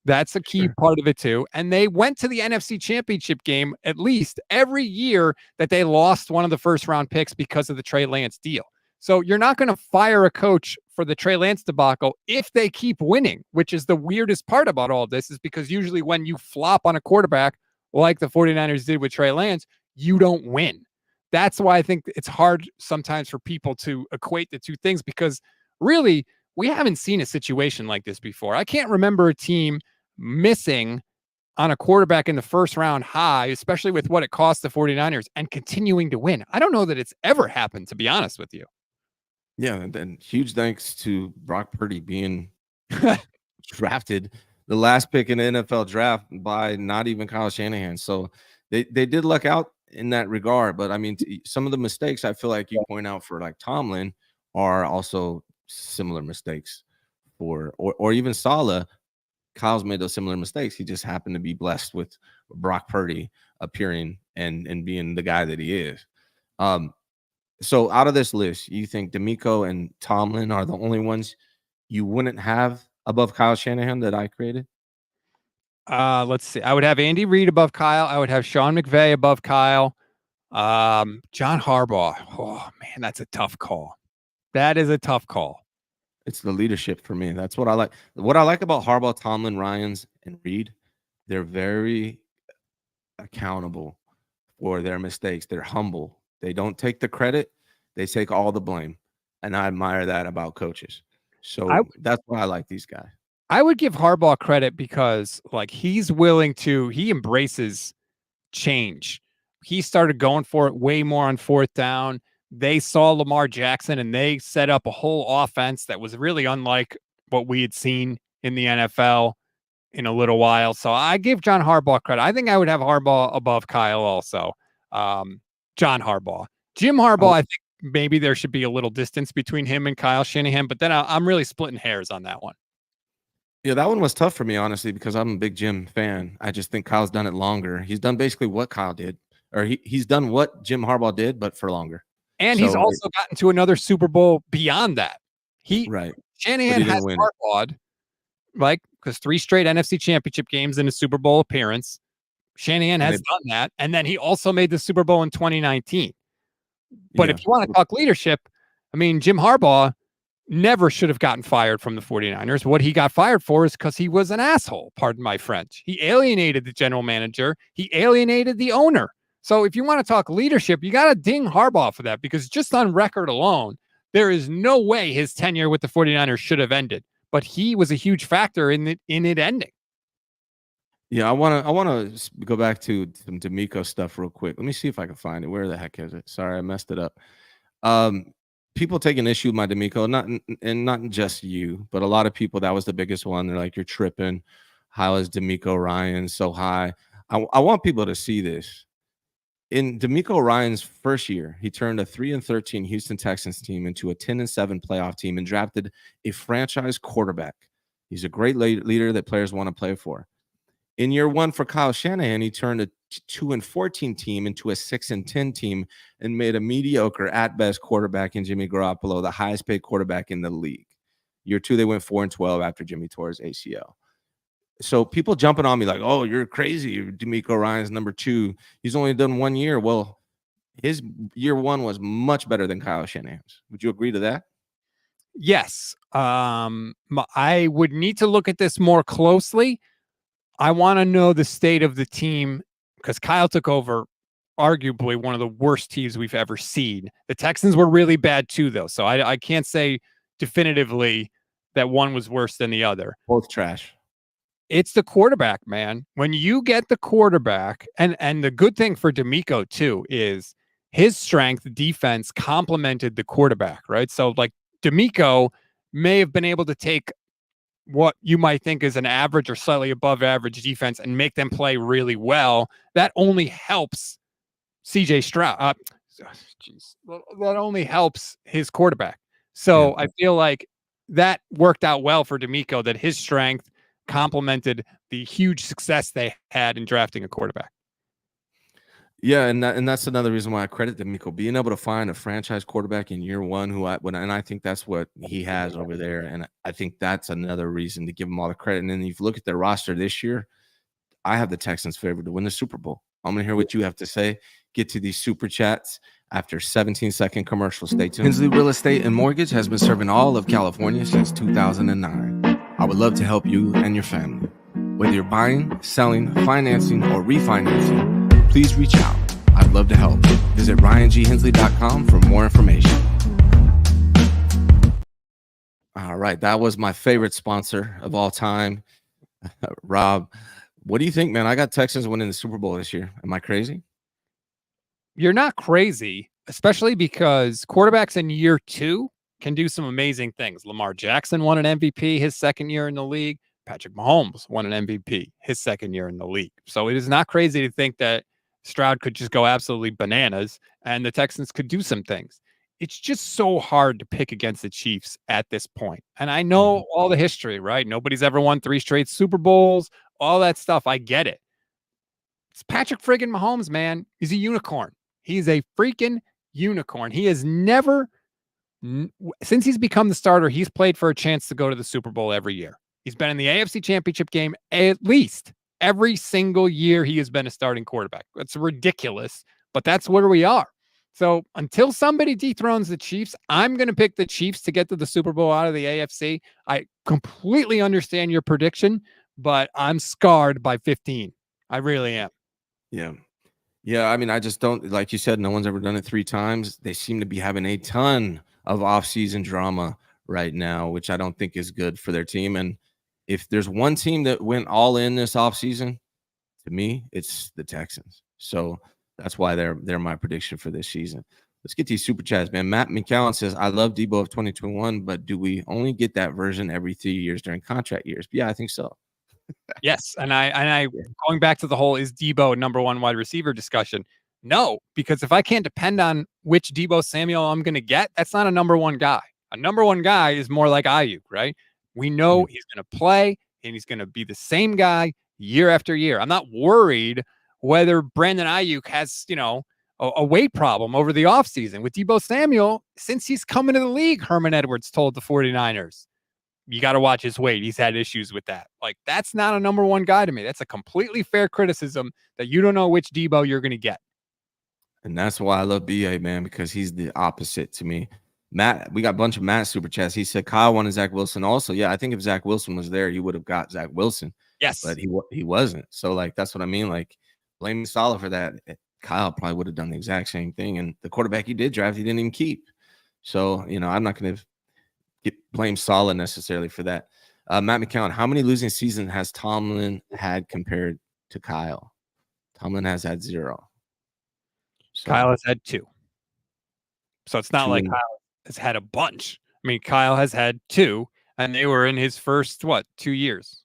S5: That's a key part of it too. And they went to the NFC Championship game at least every year that they lost one of the first round picks because of the Trey Lance deal. So you're not going to fire a coach for the Trey Lance debacle if they keep winning, which is the weirdest part about all of this, is because usually when you flop on a quarterback like the 49ers did with Trey Lance, you don't win. That's why I think it's hard sometimes for people to equate the two things, because really we haven't seen a situation like this before. I can't remember a team missing on a quarterback in the first round high, especially with what it cost the 49ers, and continuing to win. I don't know that it's ever happened, to be honest with you.
S1: Yeah, and then huge thanks to Brock Purdy being drafted the last pick in the NFL draft by not even Kyle Shanahan. So they did luck out in that regard. But I mean, some of the mistakes I feel like you point out for like Tomlin are also similar mistakes or even Saleh. Kyle's made those similar mistakes. He just happened to be blessed with Brock Purdy appearing and being the guy that he is. So out of this list, you think DeMeco and Tomlin are the only ones you wouldn't have above Kyle Shanahan that I created?
S5: Let's see. I would have Andy Reid above Kyle. I would have Sean McVay above Kyle. John Harbaugh. Oh, man, that's a tough call. That is a tough call.
S1: It's the leadership for me. That's what I like. What I like about Harbaugh, Tomlin, Ryans, and Reid, they're very accountable for their mistakes. They're humble. They don't take the credit. They take all the blame. And I admire that about coaches. So that's why I like these guys.
S5: I would give Harbaugh credit because, like, he embraces change. He started going for it way more on fourth down. They saw Lamar Jackson and they set up a whole offense that was really unlike what we had seen in the NFL in a little while. So I give John Harbaugh credit. I think I would have Harbaugh above Kyle also. John Harbaugh. Jim Harbaugh, I think maybe there should be a little distance between him and Kyle Shanahan, but then I'm really splitting hairs on that one.
S1: Yeah, that one was tough for me, honestly, because I'm a big Jim fan. I just think Kyle's done it longer. He's done basically what Kyle did, or he's done what Jim Harbaugh did, but for longer.
S5: And he's also gotten to another Super Bowl beyond that. Shanahan has Harbaugh, like, because 3 straight NFC Championship games in a Super Bowl appearance. Shanahan has done that. And then he also made the Super Bowl in 2019. But if you want to talk leadership, I mean, Jim Harbaugh never should have gotten fired from the 49ers. What he got fired for is because he was an asshole, pardon my French. He alienated the general manager. He alienated the owner. So if you want to talk leadership, you got to ding Harbaugh for that, because just on record alone, there is no way his tenure with the 49ers should have ended. But he was a huge factor in it ending.
S1: Yeah, I want to go back to some DeMeco stuff real quick. Let me see if I can find it. Where the heck is it? Sorry, I messed it up. People take an issue with my DeMeco, not just you, but a lot of people. That was the biggest one. They're like, "You're tripping. How is DeMeco Ryan so high?" I want people to see this. In DeMeco Ryan's first year, he turned a 3-13 Houston Texans team into a 10-7 playoff team and drafted a franchise quarterback. He's a great leader that players want to play for. In year one for Kyle Shanahan, he turned a 2-14 team into a 6-10 team and made a mediocre at best quarterback in Jimmy Garoppolo the highest paid quarterback in the league. Year two, they went 4-12 after Jimmy tore his ACL. So people jumping on me like, oh, you're crazy. DeMeco Ryans number 2. He's only done 1 year. Well, his year one was much better than Kyle Shanahan's. Would you agree to that?
S5: Yes. I would need to look at this more closely. I want to know the state of the team because Kyle took over arguably one of the worst teams we've ever seen. The Texans were really bad too, though. So I can't say definitively that one was worse than the other.
S1: Both trash.
S5: It's the quarterback, man. When you get the quarterback, and the good thing for DeMeco too is his strength defense complemented the quarterback, right? So like DeMeco may have been able to take what you might think is an average or slightly above average defense and make them play really well. That only helps CJ Stroud. That only helps his quarterback. So I feel like that worked out well for DeMeco, that his strength complemented the huge success they had in drafting a quarterback.
S1: Yeah, and that's another reason why I credit DeMeco, being able to find a franchise quarterback in year one and I think that's what he has over there, and I think that's another reason to give him all the credit. And then if you look at their roster this year, I have the Texans favored to win the Super Bowl. I'm going to hear what you have to say. Get to these super chats after 17-second commercials. Stay tuned. Hensley Real Estate and Mortgage has been serving all of California since 2009. I would love to help you and your family. Whether you're buying, selling, financing, or refinancing, please reach out. I'd love to help. Visit RyanGHensley.com for more information. All right. That was my favorite sponsor of all time. Rob, what do you think, man? I got Texans winning the Super Bowl this year. Am I crazy?
S5: You're not crazy, especially because quarterbacks in year two can do some amazing things. Lamar Jackson won an MVP his second year in the league. Patrick Mahomes won an MVP his second year in the league. So it is not crazy to think that Stroud could just go absolutely bananas and the Texans could do some things. It's just so hard to pick against the Chiefs at this point. And I know all the history, right? Nobody's ever won 3 straight Super Bowls, all that stuff. I get it. It's Patrick friggin' Mahomes, man. He's a unicorn. He's a freaking unicorn. He has never, since he's become the starter, he's played for a chance to go to the Super Bowl every year. He's been in the AFC Championship game at least every single year he has been a starting quarterback. That's ridiculous, but that's where we are. So until somebody dethrones the Chiefs, I'm going to pick the Chiefs to get to the Super Bowl out of the AFC. I completely understand your prediction, but I'm scarred by 15. I really am.
S1: Yeah. Yeah, I mean, I just don't, like you said, no one's ever done it 3 times. They seem to be having a ton of offseason drama right now, which I don't think is good for their team. And if there's one team that went all in this offseason, to me, it's the Texans. So that's why they're my prediction for this season. Let's get these super chats, man. Matt McCowan says, I love Deebo of 2021, but do we only get that version every 3 years during contract years? Yeah, I think so.
S5: Yes. And I going back to the whole is Deebo number 1 wide receiver discussion. No, because if I can't depend on which Deebo Samuel I'm going to get, that's not a number 1 guy. A number 1 guy is more like Aiyuk, right? We know he's going to play and he's going to be the same guy year after year. I'm not worried whether Brandon Aiyuk has, a weight problem over the offseason. With Deebo Samuel, since he's coming to the league, Herman Edwards told the 49ers, you got to watch his weight. He's had issues with that. Like, that's not a number 1 guy to me. That's a completely fair criticism that you don't know which Deebo you're going to get.
S1: And that's why I love BA, man, because he's the opposite to me. Matt, we got a bunch of Matt super chats. He said Kyle wanted Zach Wilson also. Yeah, I think if Zach Wilson was there, he would have got Zach Wilson.
S5: Yes.
S1: But he wasn't. So, like, that's what I mean. Like, blaming Salah for that. Kyle probably would have done the exact same thing. And the quarterback he did draft, he didn't even keep. So, I'm not going to blame Salah necessarily for that. Matt McCown, how many losing seasons has Tomlin had compared to Kyle? Tomlin has had 0. So,
S5: Kyle has had 2. So it's not like Kyle has had a bunch. I mean, Kyle has had 2, and they were in his first, 2 years.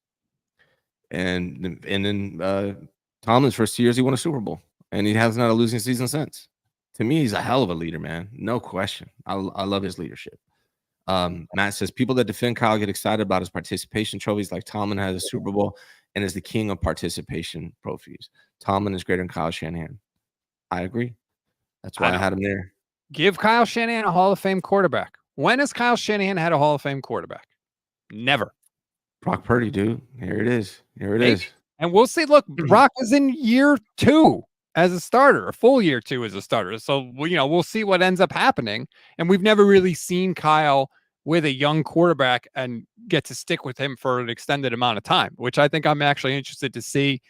S1: And in Tomlin's first 2 years, he won a Super Bowl, and he hasn't had a losing season since. To me, he's a hell of a leader, man. No question. I love his leadership. Matt says people that defend Kyle get excited about his participation trophies like Tomlin has a Super Bowl. and is the king of participation trophies. Tomlin is greater than Kyle Shanahan. I agree. That's why I had him there.
S5: Give Kyle Shanahan a Hall of Fame quarterback. When has Kyle Shanahan had a Hall of Fame quarterback? Never.
S1: Brock Purdy, dude. Here it is. Here it
S5: Maybe.
S1: is.
S5: And we'll see. Look, Brock is in year 2 as a starter, a full year 2 as a starter. So, we'll see what ends up happening. And we've never really seen Kyle with a young quarterback and get to stick with him for an extended amount of time, which I think I'm actually interested to see.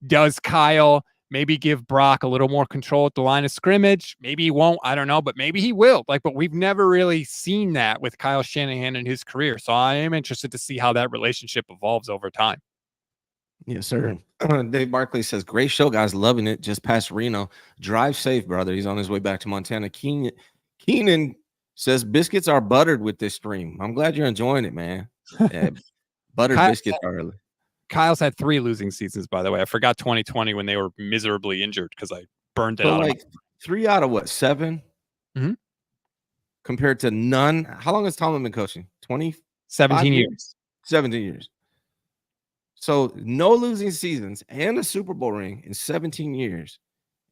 S5: Does Kyle maybe give Brock a little more control at the line of scrimmage? Maybe he won't. I don't know, but maybe he will. But we've never really seen that with Kyle Shanahan in his career. So I am interested to see how that relationship evolves over time.
S1: Yes, sir. Dave Barkley says, great show, guys. Loving it. Just past Reno. Drive safe, brother. He's on his way back to Montana. Keenan says, biscuits are buttered with this stream. I'm glad you're enjoying it, man. Yeah, buttered biscuits are early.
S5: Kyle's had 3 losing seasons, by the way. I forgot 2020 when they were miserably injured because I burned it out.
S1: 3 out of what, 7?
S5: Mm-hmm.
S1: Compared to none. How long has Tomlin been coaching?
S5: 17 years.
S1: 17 years. So no losing seasons and a Super Bowl ring in 17 years.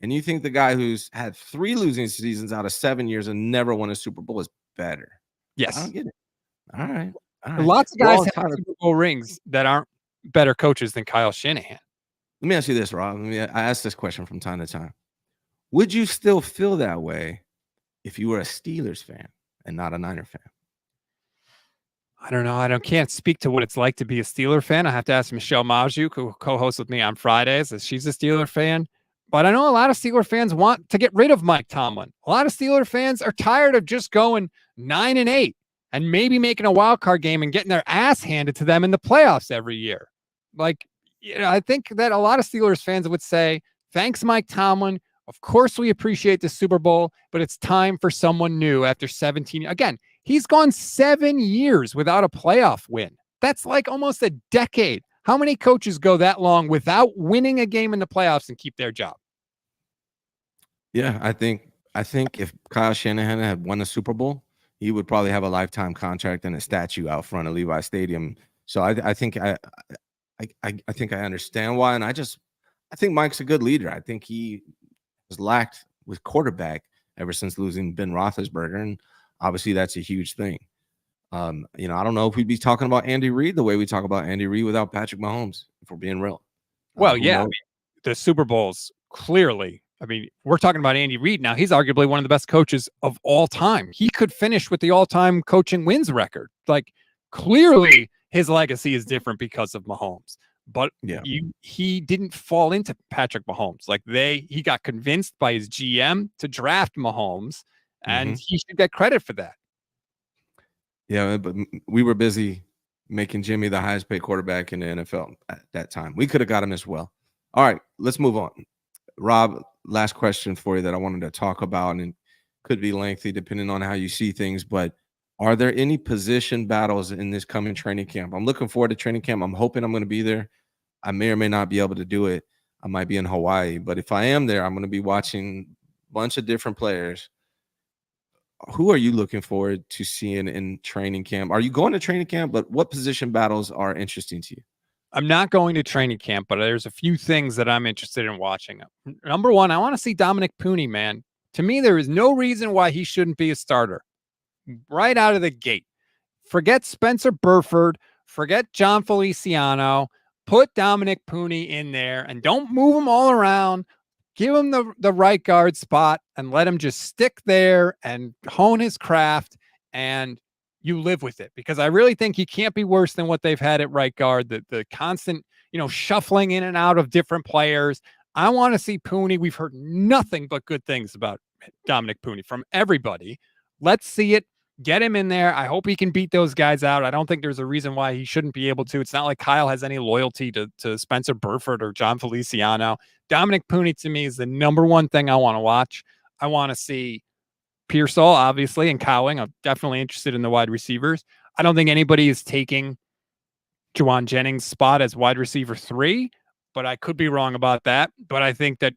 S1: And you think the guy who's had 3 losing seasons out of 7 years and never won a Super Bowl is better?
S5: Yes.
S1: I don't get it. All right.
S5: Lots of guys have Super Bowl rings that aren't better coaches than Kyle Shanahan.
S1: Let me ask you this, Rob. I ask this question from time to time. Would you still feel that way if you were a Steelers fan and not a Niner fan?
S5: I don't know. I can't speak to what it's like to be a Steeler fan. I have to ask Michelle Majuk, who co-hosts with me on Fridays, as she's a Steeler fan. But I know a lot of Steeler fans want to get rid of Mike Tomlin. A lot of Steeler fans are tired of just going 9-8 and maybe making a wild card game and getting their ass handed to them in the playoffs every year. I think that a lot of Steelers fans would say, thanks, Mike Tomlin. Of course, we appreciate the Super Bowl, but it's time for someone new after 17. Again, he's gone 7 years without a playoff win. That's like almost a decade. How many coaches go that long without winning a game in the playoffs and keep their job?
S1: Yeah, I think if Kyle Shanahan had won the Super Bowl, he would probably have a lifetime contract and a statue out front of Levi Stadium. So I think I understand why, and I think Mike's a good leader. I think he has lacked with quarterback ever since losing Ben Roethlisberger, and obviously that's a huge thing. I don't know if we'd be talking about Andy Reid the way we talk about Andy Reid without Patrick Mahomes, if we're being real.
S5: Well, yeah, the Super Bowls clearly. We're talking about Andy Reid now. He's arguably one of the best coaches of all time. He could finish with the all-time coaching wins record. Clearly his legacy is different because of Mahomes. But he didn't fall into Patrick Mahomes. He got convinced by his GM to draft Mahomes, and he should get credit for that.
S1: Yeah, but we were busy making Jimmy the highest paid quarterback in the NFL at that time. We could have got him as well. All right, let's move on. Rob, last question for you that I wanted to talk about, and it could be lengthy depending on how you see things, but are there any position battles in this coming training camp? I'm looking forward to training camp. I'm hoping I'm going to be there. I may or may not be able to do it. I might be in Hawaii, but if I am there, I'm going to be watching a bunch of different players. Who are you looking forward to seeing in training camp? Are you going to training camp? But what position battles are interesting to you?
S5: I'm not going to training camp, but there's a few things that I'm interested in watching. Number one, I want to see Dominic Puni, man. To me, there is no reason why he shouldn't be a starter right out of the gate. Forget Spencer Burford. Forget John Feliciano. Put Dominic Puni in there and don't move him all around. Give him the right guard spot and let him just stick there and hone his craft, and you live with it, because I really think he can't be worse than what they've had at right guard. The constant, shuffling in and out of different players. I want to see Puni. We've heard nothing but good things about Dominic Puni from everybody. Let's see it. Get him in there. I hope he can beat those guys out. I don't think there's a reason why he shouldn't be able to. It's not like Kyle has any loyalty to Spencer Burford or John Feliciano. Dominic Puni, to me, is the number one thing I want to watch. I want to see Pearsall, obviously, and Cowing. I'm definitely interested in the wide receivers. I don't think anybody is taking Juwan Jennings' spot as wide receiver 3, but I could be wrong about that. But I think that,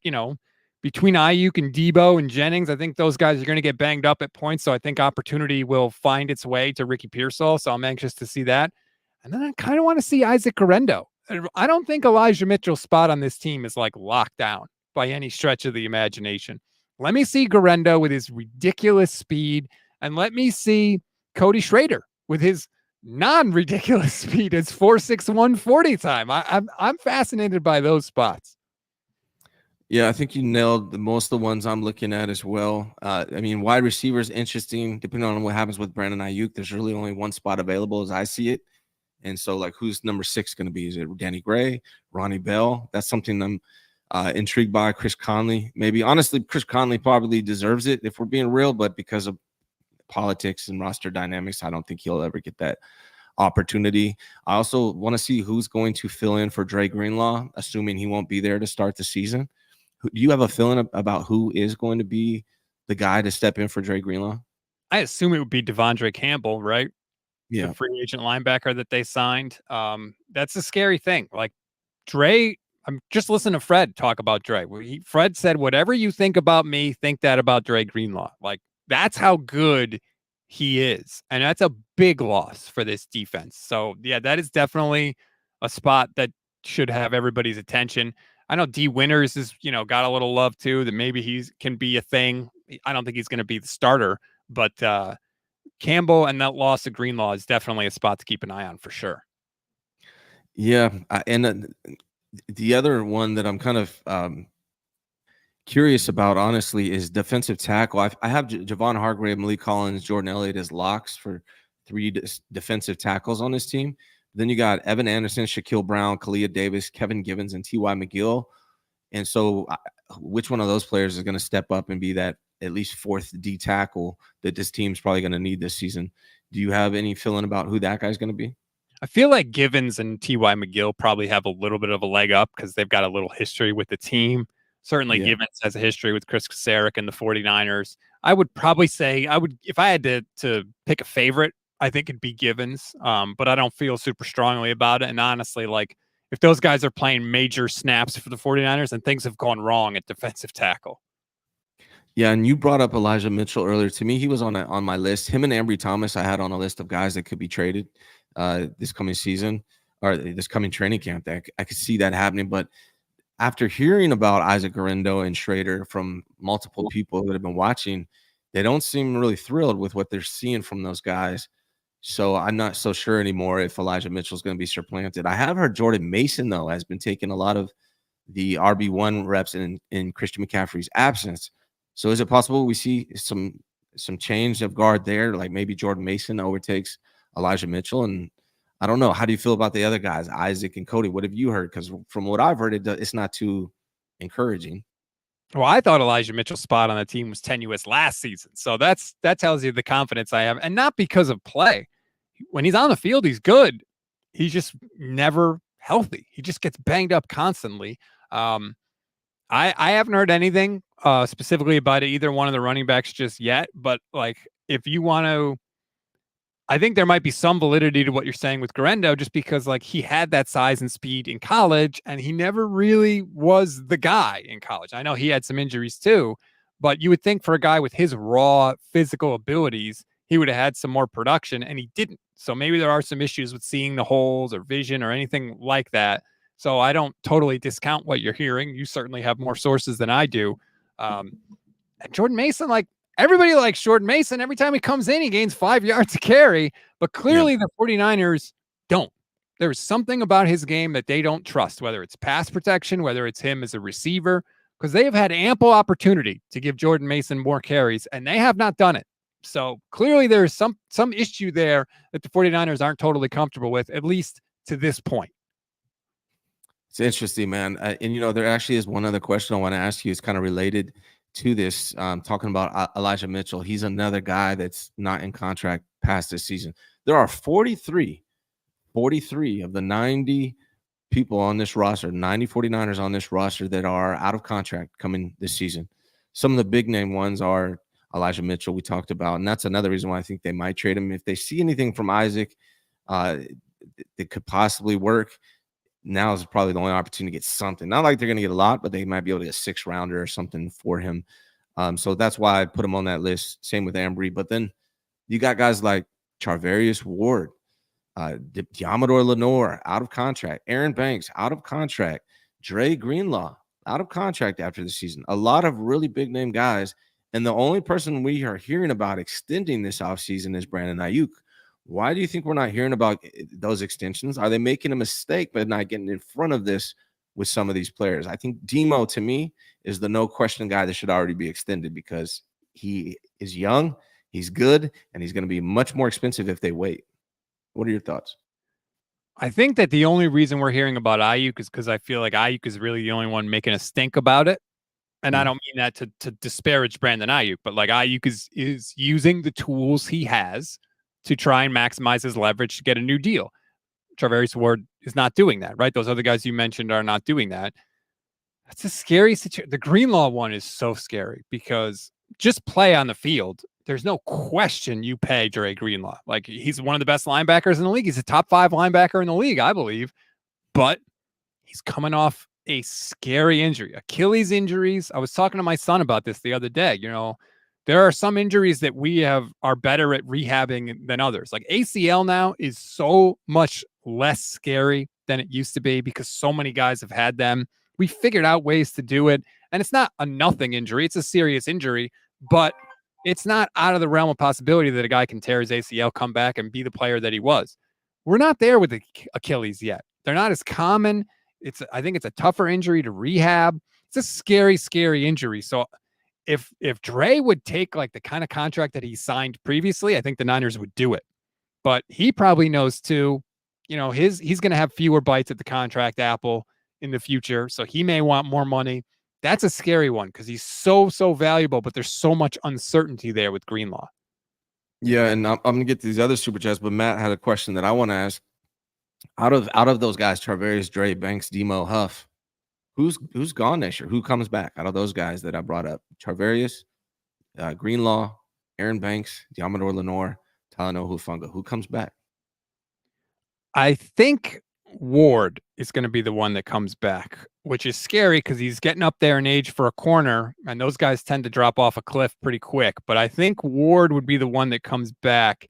S5: between Aiyuk and Deebo and Jennings, I think those guys are going to get banged up at points. So I think opportunity will find its way to Ricky Pearsall. So I'm anxious to see that. And then I kind of want to see Isaac Guerendo. I don't think Elijah Mitchell's spot on this team is like locked down by any stretch of the imagination. Let me see Garendo with his ridiculous speed, and let me see Cody Schrader with his non-ridiculous speed. It's 4.61 40 time. I'm fascinated by those spots.
S1: Yeah, I think you nailed most of the ones I'm looking at as well. I mean, wide receiver is interesting. Depending on what happens with Brandon Aiyuk, there's really only one spot available as I see it. And so, like, who's number 6 going to be? Is it Danny Gray, Ronnie Bell? That's something I'm intrigued by. Chris Conley, maybe. Honestly, Chris Conley probably deserves it if we're being real, but because of politics and roster dynamics, I don't think he'll ever get that opportunity. I also want to see who's going to fill in for Dre Greenlaw, assuming he won't be there to start the season. Do you have a feeling about who is going to be the guy to step in for Dre Greenlaw?
S5: I assume it would be Devondre Campbell, right?
S1: Yeah.
S5: The free agent linebacker that they signed. That's a scary thing. Like Dre, I'm just listening to Fred talk about Dre. Fred said, whatever you think about me, think that about Dre Greenlaw. Like, that's how good he is. And that's a big loss for this defense. So, yeah, that is definitely a spot that should have everybody's attention. I know D Winters is, got a little love too, that maybe he can be a thing. I don't think he's going to be the starter, but Campbell and that loss of Greenlaw is definitely a spot to keep an eye on for sure.
S1: Yeah. And the other one that I'm kind of curious about, honestly, is defensive tackle. I have Javon Hargrave, Malik Collins, Jordan Elliott as locks for 3 defensive tackles on this team. Then you got Evan Anderson, Shaquille Brown, Kalia Davis, Kevin Givens, and T.Y. McGill. And so which one of those players is going to step up and be that at least 4th D tackle that this team's probably going to need this season? Do you have any feeling about who that guy's going to be?
S5: I feel like Givens and T.Y. McGill probably have a little bit of a leg up because they've got a little history with the team. Certainly Givens has a history with Chris Kasarik and the 49ers. I would probably say if I had to pick a favorite, I think it'd be Givens, but I don't feel super strongly about it. And honestly, like, if those guys are playing major snaps for the 49ers, and things have gone wrong at defensive tackle.
S1: Yeah, and you brought up Elijah Mitchell earlier. To me, he was on my list. Him and Ambry Thomas I had on a list of guys that could be traded this coming season or this coming training camp. That I could see that happening. But after hearing about Isaac Garendo and Schrader from multiple people that have been watching, they don't seem really thrilled with what they're seeing from those guys. So I'm not so sure anymore if Elijah Mitchell is going to be supplanted. I have heard Jordan Mason, though, has been taking a lot of the RB1 reps in Christian McCaffrey's absence. So is it possible we see some change of guard there? Like maybe Jordan Mason overtakes Elijah Mitchell? And I don't know. How do you feel about the other guys, Isaac and Cody? What have you heard? Because from what I've heard, it's not too encouraging.
S5: Well, I thought Elijah Mitchell's spot on the team was tenuous last season. So that tells you the confidence I have. And not because of play. When he's on the field, he's good. He's just never healthy. He just gets banged up constantly. I haven't heard anything specifically about either one of the running backs just yet. But like, if you want to, I think there might be some validity to what you're saying with Garendo, just because like he had that size and speed in college and he never really was the guy in college. I know he had some injuries too, but you would think for a guy with his raw physical abilities, he would have had some more production and he didn't. So maybe there are some issues with seeing the holes or vision or anything like that. So I don't totally discount what you're hearing. You certainly have more sources than I do. And Jordan Mason, like, everybody likes Jordan Mason. Every time he comes in, he gains 5 yards to carry. But clearly the 49ers don't. There's something about his game that they don't trust, whether it's pass protection, whether it's him as a receiver, because they have had ample opportunity to give Jordan Mason more carries, and they have not done it. So clearly there's some issue there that the 49ers aren't totally comfortable with, at least to this point.
S1: It's interesting, man. And, there actually is one other question I want to ask you. It's kind of related to this, talking about Elijah Mitchell. He's another guy that's not in contract past this season. There are 43 of the 90 people on this roster, 90 49ers on this roster that are out of contract coming this season. Some of the big name ones are Elijah Mitchell we talked about, and that's another reason why I think they might trade him. If they see anything from Isaac that could possibly work, now is probably the only opportunity to get something. Not like they're going to get a lot, but they might be able to get a 6th rounder or something for him. So that's why I put him on that list. Same with Ambry. But then you got guys like Charvarius Ward, Diamador Lenore out of contract. Aaron Banks out of contract. Dre Greenlaw out of contract after the season. A lot of really big name guys. And the only person we are hearing about extending this offseason is Brandon Aiyuk. Why do you think we're not hearing about those extensions? Are they making a mistake by not getting in front of this with some of these players? I think Demo, to me, is the no question guy that should already be extended because he is young, he's good, and he's going to be much more expensive if they wait. What are your thoughts?
S5: I think that the only reason we're hearing about Aiyuk is because I feel like Aiyuk is really the only one making a stink about it. And I don't mean that to disparage Brandon Aiyuk, but like Aiyuk is using the tools he has to try and maximize his leverage to get a new deal. Charvarius Ward is not doing that, right? Those other guys you mentioned are not doing that. That's a scary situation. The Greenlaw one is so scary because just play on the field. There's no question you pay Dre Greenlaw. Like, he's one of the best linebackers in the league. He's a top 5 linebacker in the league, I believe. But he's coming off a scary injury. Achilles injuries. I was talking to my son about this the other day. You know, there are some injuries that we are better at rehabbing than others. Like ACL now is so much less scary than it used to be because so many guys have had them. We figured out ways to do it. And it's not a nothing injury. It's a serious injury, but it's not out of the realm of possibility that a guy can tear his ACL, come back, and be the player that he was. We're not there with the Achilles yet. They're not as common. I think it's a tougher injury to rehab. It's a scary, scary injury. So if Dre would take like the kind of contract that he signed previously, I think the Niners would do it. But he probably knows too, you know, he's going to have fewer bites at the contract apple in the future. So he may want more money. That's a scary one because he's so valuable, but there's so much uncertainty there with Greenlaw.
S1: Yeah, and I'm going to get to these other super chats, but Matt had a question that I want to ask. Out of those guys, Charvarius, Dre, Banks, Demo, Huff, who's gone next year? Who comes back out of those guys that I brought up? Charvarius, Greenlaw, Aaron Banks, Diamador Lenore, Talanoa Hufanga. Who comes back?
S5: I think Ward is going to be the one that comes back, which is scary because he's getting up there in age for a corner, and those guys tend to drop off a cliff pretty quick. But I think Ward would be the one that comes back.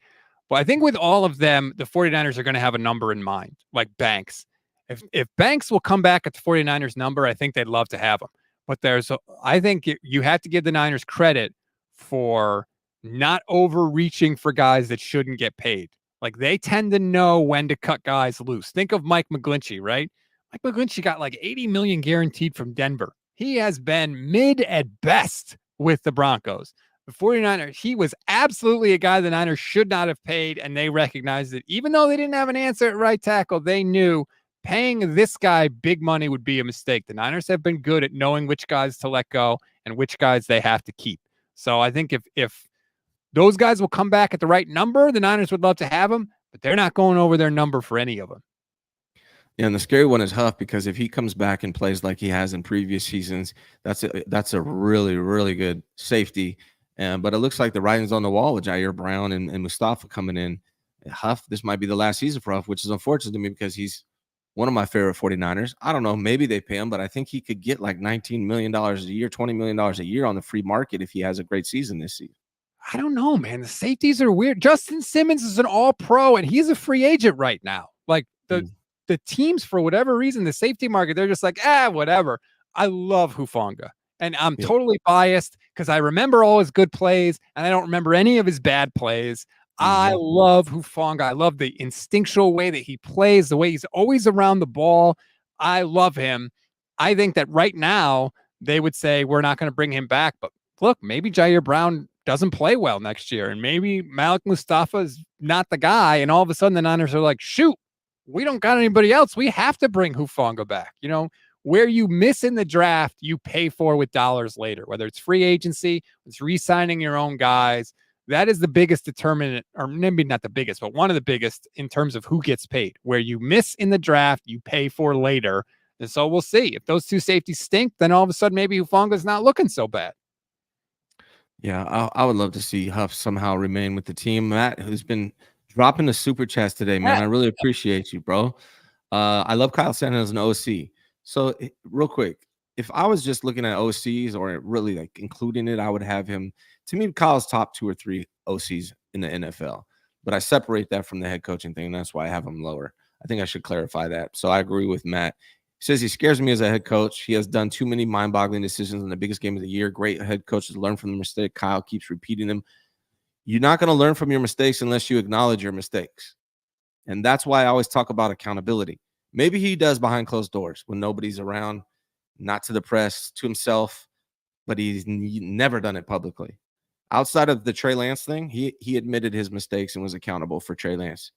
S5: But I think with all of them, the 49ers are going to have a number in mind, like Banks. If Banks will come back at the 49ers number, I think they'd love to have him. But I think you have to give the Niners credit for not overreaching for guys that shouldn't get paid. Like, they tend to know when to cut guys loose. Think of Mike McGlinchey, right? Mike McGlinchey got like $80 million guaranteed from Denver. He has been mid at best with the Broncos. The 49ers, he was absolutely a guy the Niners should not have paid, and they recognized it. Even though they didn't have an answer at right tackle, they knew paying this guy big money would be a mistake. The Niners have been good at knowing which guys to let go and which guys they have to keep. So I think if those guys will come back at the right number, the Niners would love to have them, but they're not going over their number for any of them.
S1: Yeah, and the scary one is Huff, because if he comes back and plays like he has in previous seasons, that's a really, really good safety. But it looks like the writing's on the wall with Jair Brown and Mustafa coming in. Huff, this might be the last season for Huff, which is unfortunate to me because he's one of my favorite 49ers. I don't know, maybe they pay him, but I think he could get like $19 million a year, $20 million a year on the free market if he has a great season this season.
S5: I don't know, man. The safeties are weird. Justin Simmons is an all-pro, and he's a free agent right now. Like, the teams, for whatever reason, the safety market, they're just like, whatever. I love Hufanga, and I'm totally biased because I remember all his good plays, and I don't remember any of his bad plays. I love Hufanga. I love the instinctual way that he plays, the way he's always around the ball. I love him. I think that right now they would say we're not going to bring him back, but look, maybe Jair Brown doesn't play well next year, and maybe Malik Mustafa is not the guy, and all of a sudden the Niners are like, shoot, we don't got anybody else. We have to bring Hufanga back. You know, where you miss in the draft, you pay for with dollars later, whether it's free agency, it's re-signing your own guys. That is the biggest determinant, or maybe not the biggest, but one of the biggest in terms of who gets paid. Where you miss in the draft, you pay for later. And so we'll see. If those two safeties stink, then all of a sudden maybe Hufanga's not looking so bad.
S1: Yeah, I would love to see Huff somehow remain with the team. Matt, who's been dropping the super chats today, man. I really appreciate you, bro. I love Kyle Shanahan as an OC. So real quick, if I was just looking at OCs or really like including it, I would have him. To me, Kyle's top 2 or 3 OCs in the NFL. but I separate that from the head coaching thing. And that's why I have him lower. I think I should clarify that. So I agree with Matt. He says he scares me as a head coach. He has done too many mind-boggling decisions in the biggest game of the year. Great head coaches learn from the mistake. Kyle keeps repeating them. You're not going to learn from your mistakes unless you acknowledge your mistakes. And that's why I always talk about accountability. Maybe he does behind closed doors when nobody's around, not to the press, to himself, but he's never done it publicly. Outside of the Trey Lance thing, he admitted his mistakes and was accountable for Trey Lance.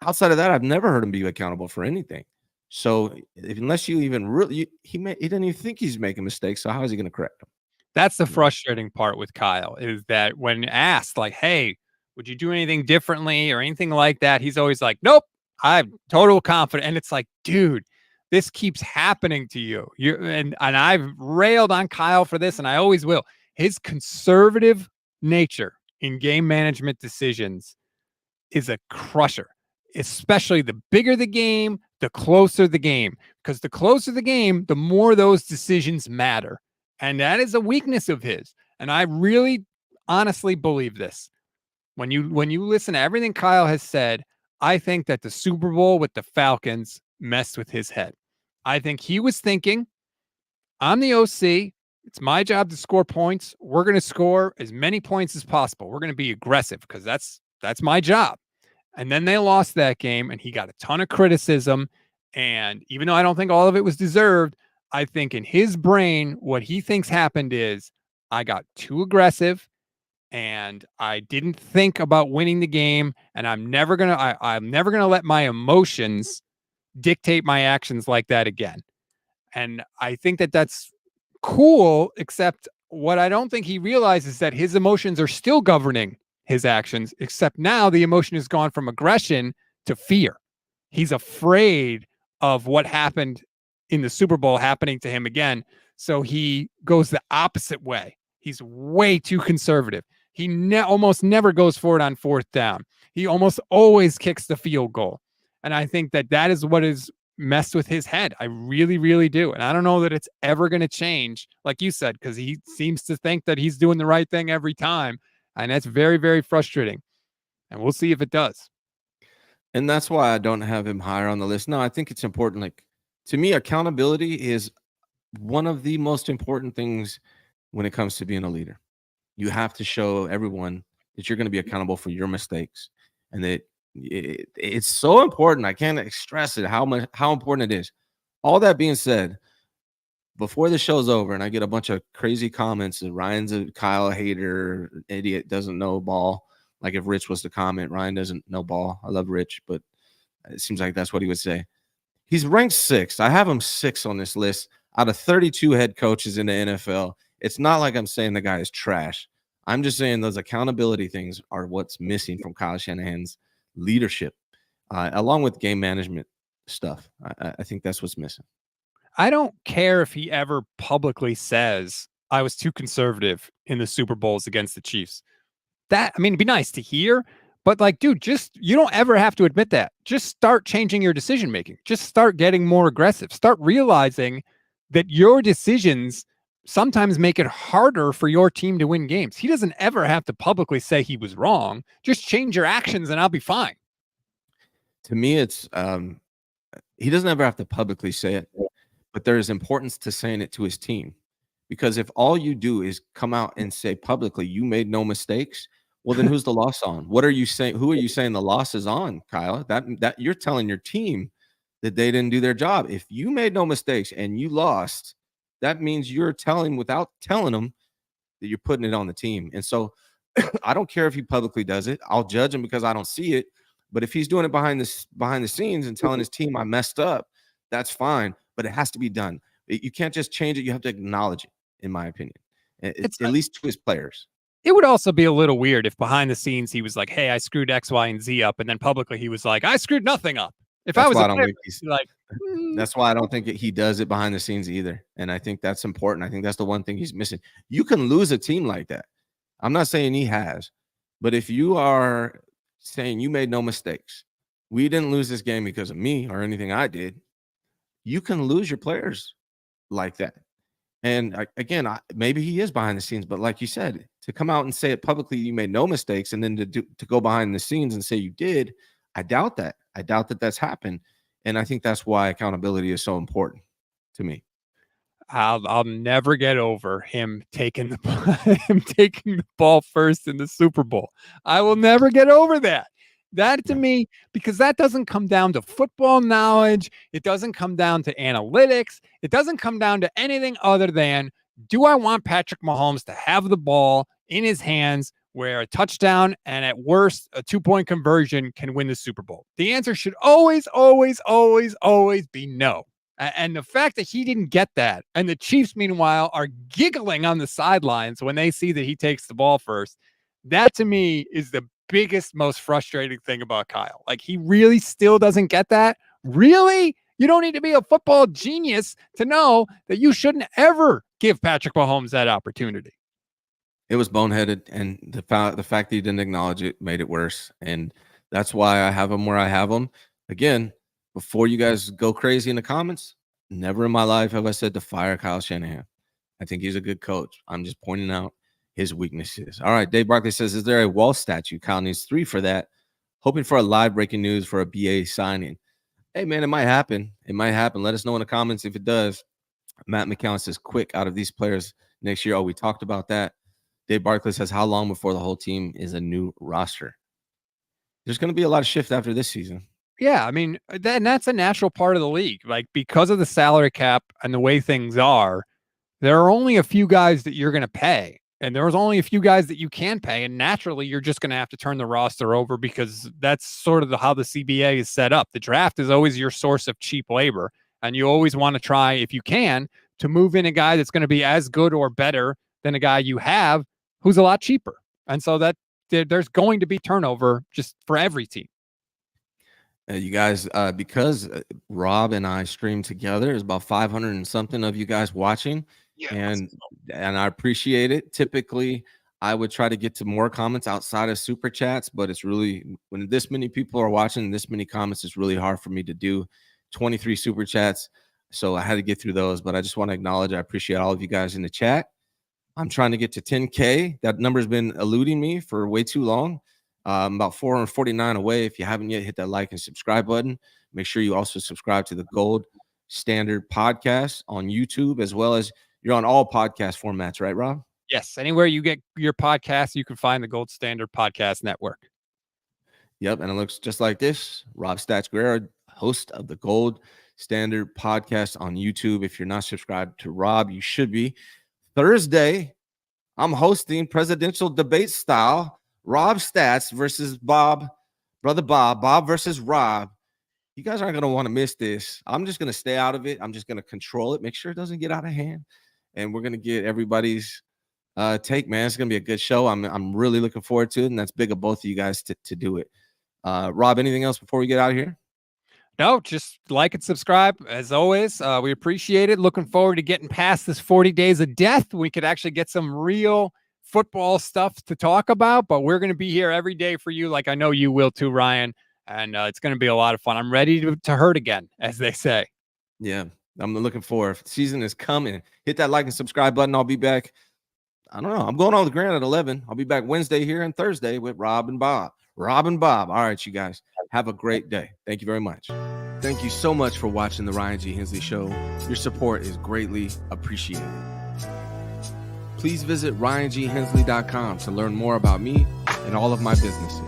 S1: Outside of that, I've never heard him be accountable for anything. So unless you even really, he didn't even think he's making mistakes. So how is he going to correct them?
S5: That's the frustrating part with Kyle, is that when asked, like, hey, would you do anything differently or anything like that? He's always like, nope, I'm total confident. And it's like, dude, this keeps happening to you. And I've railed on Kyle for this, and I always will. His conservative nature in game management decisions is a crusher, especially the bigger the game, the closer the game, because the closer the game, the more those decisions matter. And that is a weakness of his. And I really honestly believe this. When you listen to everything Kyle has said, I think that the Super Bowl with the Falcons messed with his head. I think he was thinking, I'm the OC. It's my job to score points. We're going to score as many points as possible. We're going to be aggressive because that's my job. And then they lost that game, and he got a ton of criticism. And even though I don't think all of it was deserved, I think in his brain, what he thinks happened is I got too aggressive and I didn't think about winning the game. And I'm never going to let my emotions dictate my actions like that again. And I think that that's cool, except what I don't think he realizes is that his emotions are still governing his actions, except now the emotion has gone from aggression to fear. He's afraid of what happened in the Super Bowl happening to him again. So he goes the opposite way. He's way too conservative. He almost never goes for it on fourth down. He almost always kicks the field goal. And I think that is what is messed with his head. I really, really do. And I don't know that it's ever going to change, like you said, because he seems to think that he's doing the right thing every time. And that's very, very frustrating. And we'll see if it does.
S1: And that's why I don't have him higher on the list. No, I think it's important. Like, to me, accountability is one of the most important things when it comes to being a leader. You have to show everyone that you're going to be accountable for your mistakes, and that it's so important. I can't stress it how important it is. All that being said, before the show's over and I get a bunch of crazy comments that Ryan's a Kyle hater, idiot, doesn't know ball. Like if Rich was to comment, Ryan doesn't know ball. I love Rich, but it seems like that's what he would say. He's ranked 6th. I have him 6th on this list out of 32 head coaches in the NFL. It's not like I'm saying the guy is trash. I'm just saying those accountability things are what's missing from Kyle Shanahan's leadership, along with game management stuff. I think that's what's missing.
S5: I don't care if he ever publicly says I was too conservative in the Super Bowls against the Chiefs. It'd be nice to hear, but like, dude, you don't ever have to admit that. Just start changing your decision making. Just start getting more aggressive. Start realizing that your decisions sometimes make it harder for your team to win games. He doesn't ever have to publicly say he was wrong. Just change your actions and I'll be fine.
S1: To me, it's he doesn't ever have to publicly say it, but there is importance to saying it to his team. Because if all you do is come out and say publicly you made no mistakes, well, then who's the loss on? What are you saying? Who are you saying the loss is on, Kyle? That you're telling your team that they didn't do their job. If you made no mistakes and you lost, that means you're telling without telling them that you're putting it on the team. And so I don't care if he publicly does it. I'll judge him because I don't see it. But if he's doing it behind the scenes and telling his team I messed up, that's fine. But it has to be done. You can't just change it. You have to acknowledge it, in my opinion, at least to his players.
S5: It would also be a little weird if behind the scenes he was like, hey, I screwed X, Y, and Z up. And then publicly he was like, I screwed nothing up. If
S1: That's
S5: I was
S1: why
S5: a player,
S1: that's why I don't think he does it behind the scenes either. And I think that's important. I think that's the one thing he's missing. You can lose a team like that. I'm not saying he has, but if you are saying you made no mistakes, we didn't lose this game because of me or anything I did, you can lose your players like that. And again, maybe he is behind the scenes, but like you said, to come out and say it publicly, you made no mistakes, and then to go behind the scenes and say you did, I doubt that. I doubt that that's happened. And I think that's why accountability is so important to me.
S5: I'll never get over him taking the ball first in the Super Bowl. I will never get over that. That to me, because that doesn't come down to football knowledge. It doesn't come down to analytics. It doesn't come down to anything other than, do I want Patrick Mahomes to have the ball in his hands where a touchdown and at worst a 2-point conversion can win the Super Bowl? The answer should always, always, always, always be no. And the fact that he didn't get that, and the Chiefs, meanwhile, are giggling on the sidelines when they see that he takes the ball first, that to me is the biggest, most frustrating thing about Kyle. Like, he really still doesn't get that? Really? You don't need to be a football genius to know that you shouldn't ever give Patrick Mahomes that opportunity.
S1: It was boneheaded, and the fact that he didn't acknowledge it made it worse. And that's why I have him where I have him. Again, before you guys go crazy in the comments, never in my life have I said to fire Kyle Shanahan. I think he's a good coach. I'm just pointing out his weaknesses. All right, Dave Barkley says, is there a wall statue? Kyle needs 3 for that. Hoping for a live breaking news for a BA signing. Hey, man, it might happen. It might happen. Let us know in the comments if it does. Matt McCown says, quick out of these players next year. Oh, we talked about that. Dave Barkley says, how long before the whole team is a new roster? There's going to be a lot of shift after this season.
S5: Yeah, I mean, that's a natural part of the league. Like, because of the salary cap and the way things are, there are only a few guys that you're going to pay. And there's only a few guys that you can pay. And naturally, you're just going to have to turn the roster over, because that's sort of how the CBA is set up. The draft is always your source of cheap labor. And you always want to try, if you can, to move in a guy that's going to be as good or better than a guy you have who's a lot cheaper. And so that there's going to be turnover just for every team.
S1: You guys, because Rob and I stream together, there's about 500 and something of you guys watching. Yeah, and I appreciate it. Typically, I would try to get to more comments outside of super chats, but it's really, when this many people are watching, this many comments, it's really hard for me to do 23 super chats. So I had to get through those, but I just want to acknowledge, I appreciate all of you guys in the chat. I'm trying to get to 10K. That number's been eluding me for way too long. I'm about 449 away. If you haven't yet, hit that like and subscribe button. Make sure you also subscribe to the Gold Standard Podcast on YouTube, as well as you're on all podcast formats, right, Rob?
S5: Yes. Anywhere you get your podcast, you can find the Gold Standard Podcast Network.
S1: Yep. And it looks just like this. Rob Stats Guerrero, host of the Gold Standard Podcast on YouTube. If you're not subscribed to Rob, you should be. Thursday, I'm hosting presidential debate style. Rob Stats versus Bob versus Rob. You guys aren't going to want to miss this. I'm just going to stay out of it. I'm just going to control it, make sure it doesn't get out of hand. And we're going to get everybody's take, man. It's going to be a good show. I'm really looking forward to it, and that's big of both of you guys to do it. Rob, anything else before we get out of here?
S5: No, just like and subscribe. As always, we appreciate it. Looking forward to getting past this 40 days of death. We could actually get some real football stuff to talk about, but we're going to be here every day for you, like I know you will too, Ryan. And it's going to be a lot of fun. I'm ready to hurt again, as they say. Yeah, I'm looking forward. Season is coming. Hit that like and subscribe button. I'll be back. I don't know. I'm going on the Grand at 11. I'll be back Wednesday here and Thursday with Rob and Bob. All right, you guys. Have a great day. Thank you very much. Thank you so much for watching the Ryan G. Hensley Show. Your support is greatly appreciated. Please visit RyanGHensley.com to learn more about me and all of my businesses.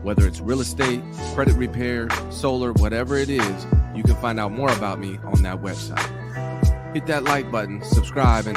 S5: Whether it's real estate, credit repair, solar, whatever it is, you can find out more about me on that website. Hit that like button, subscribe, and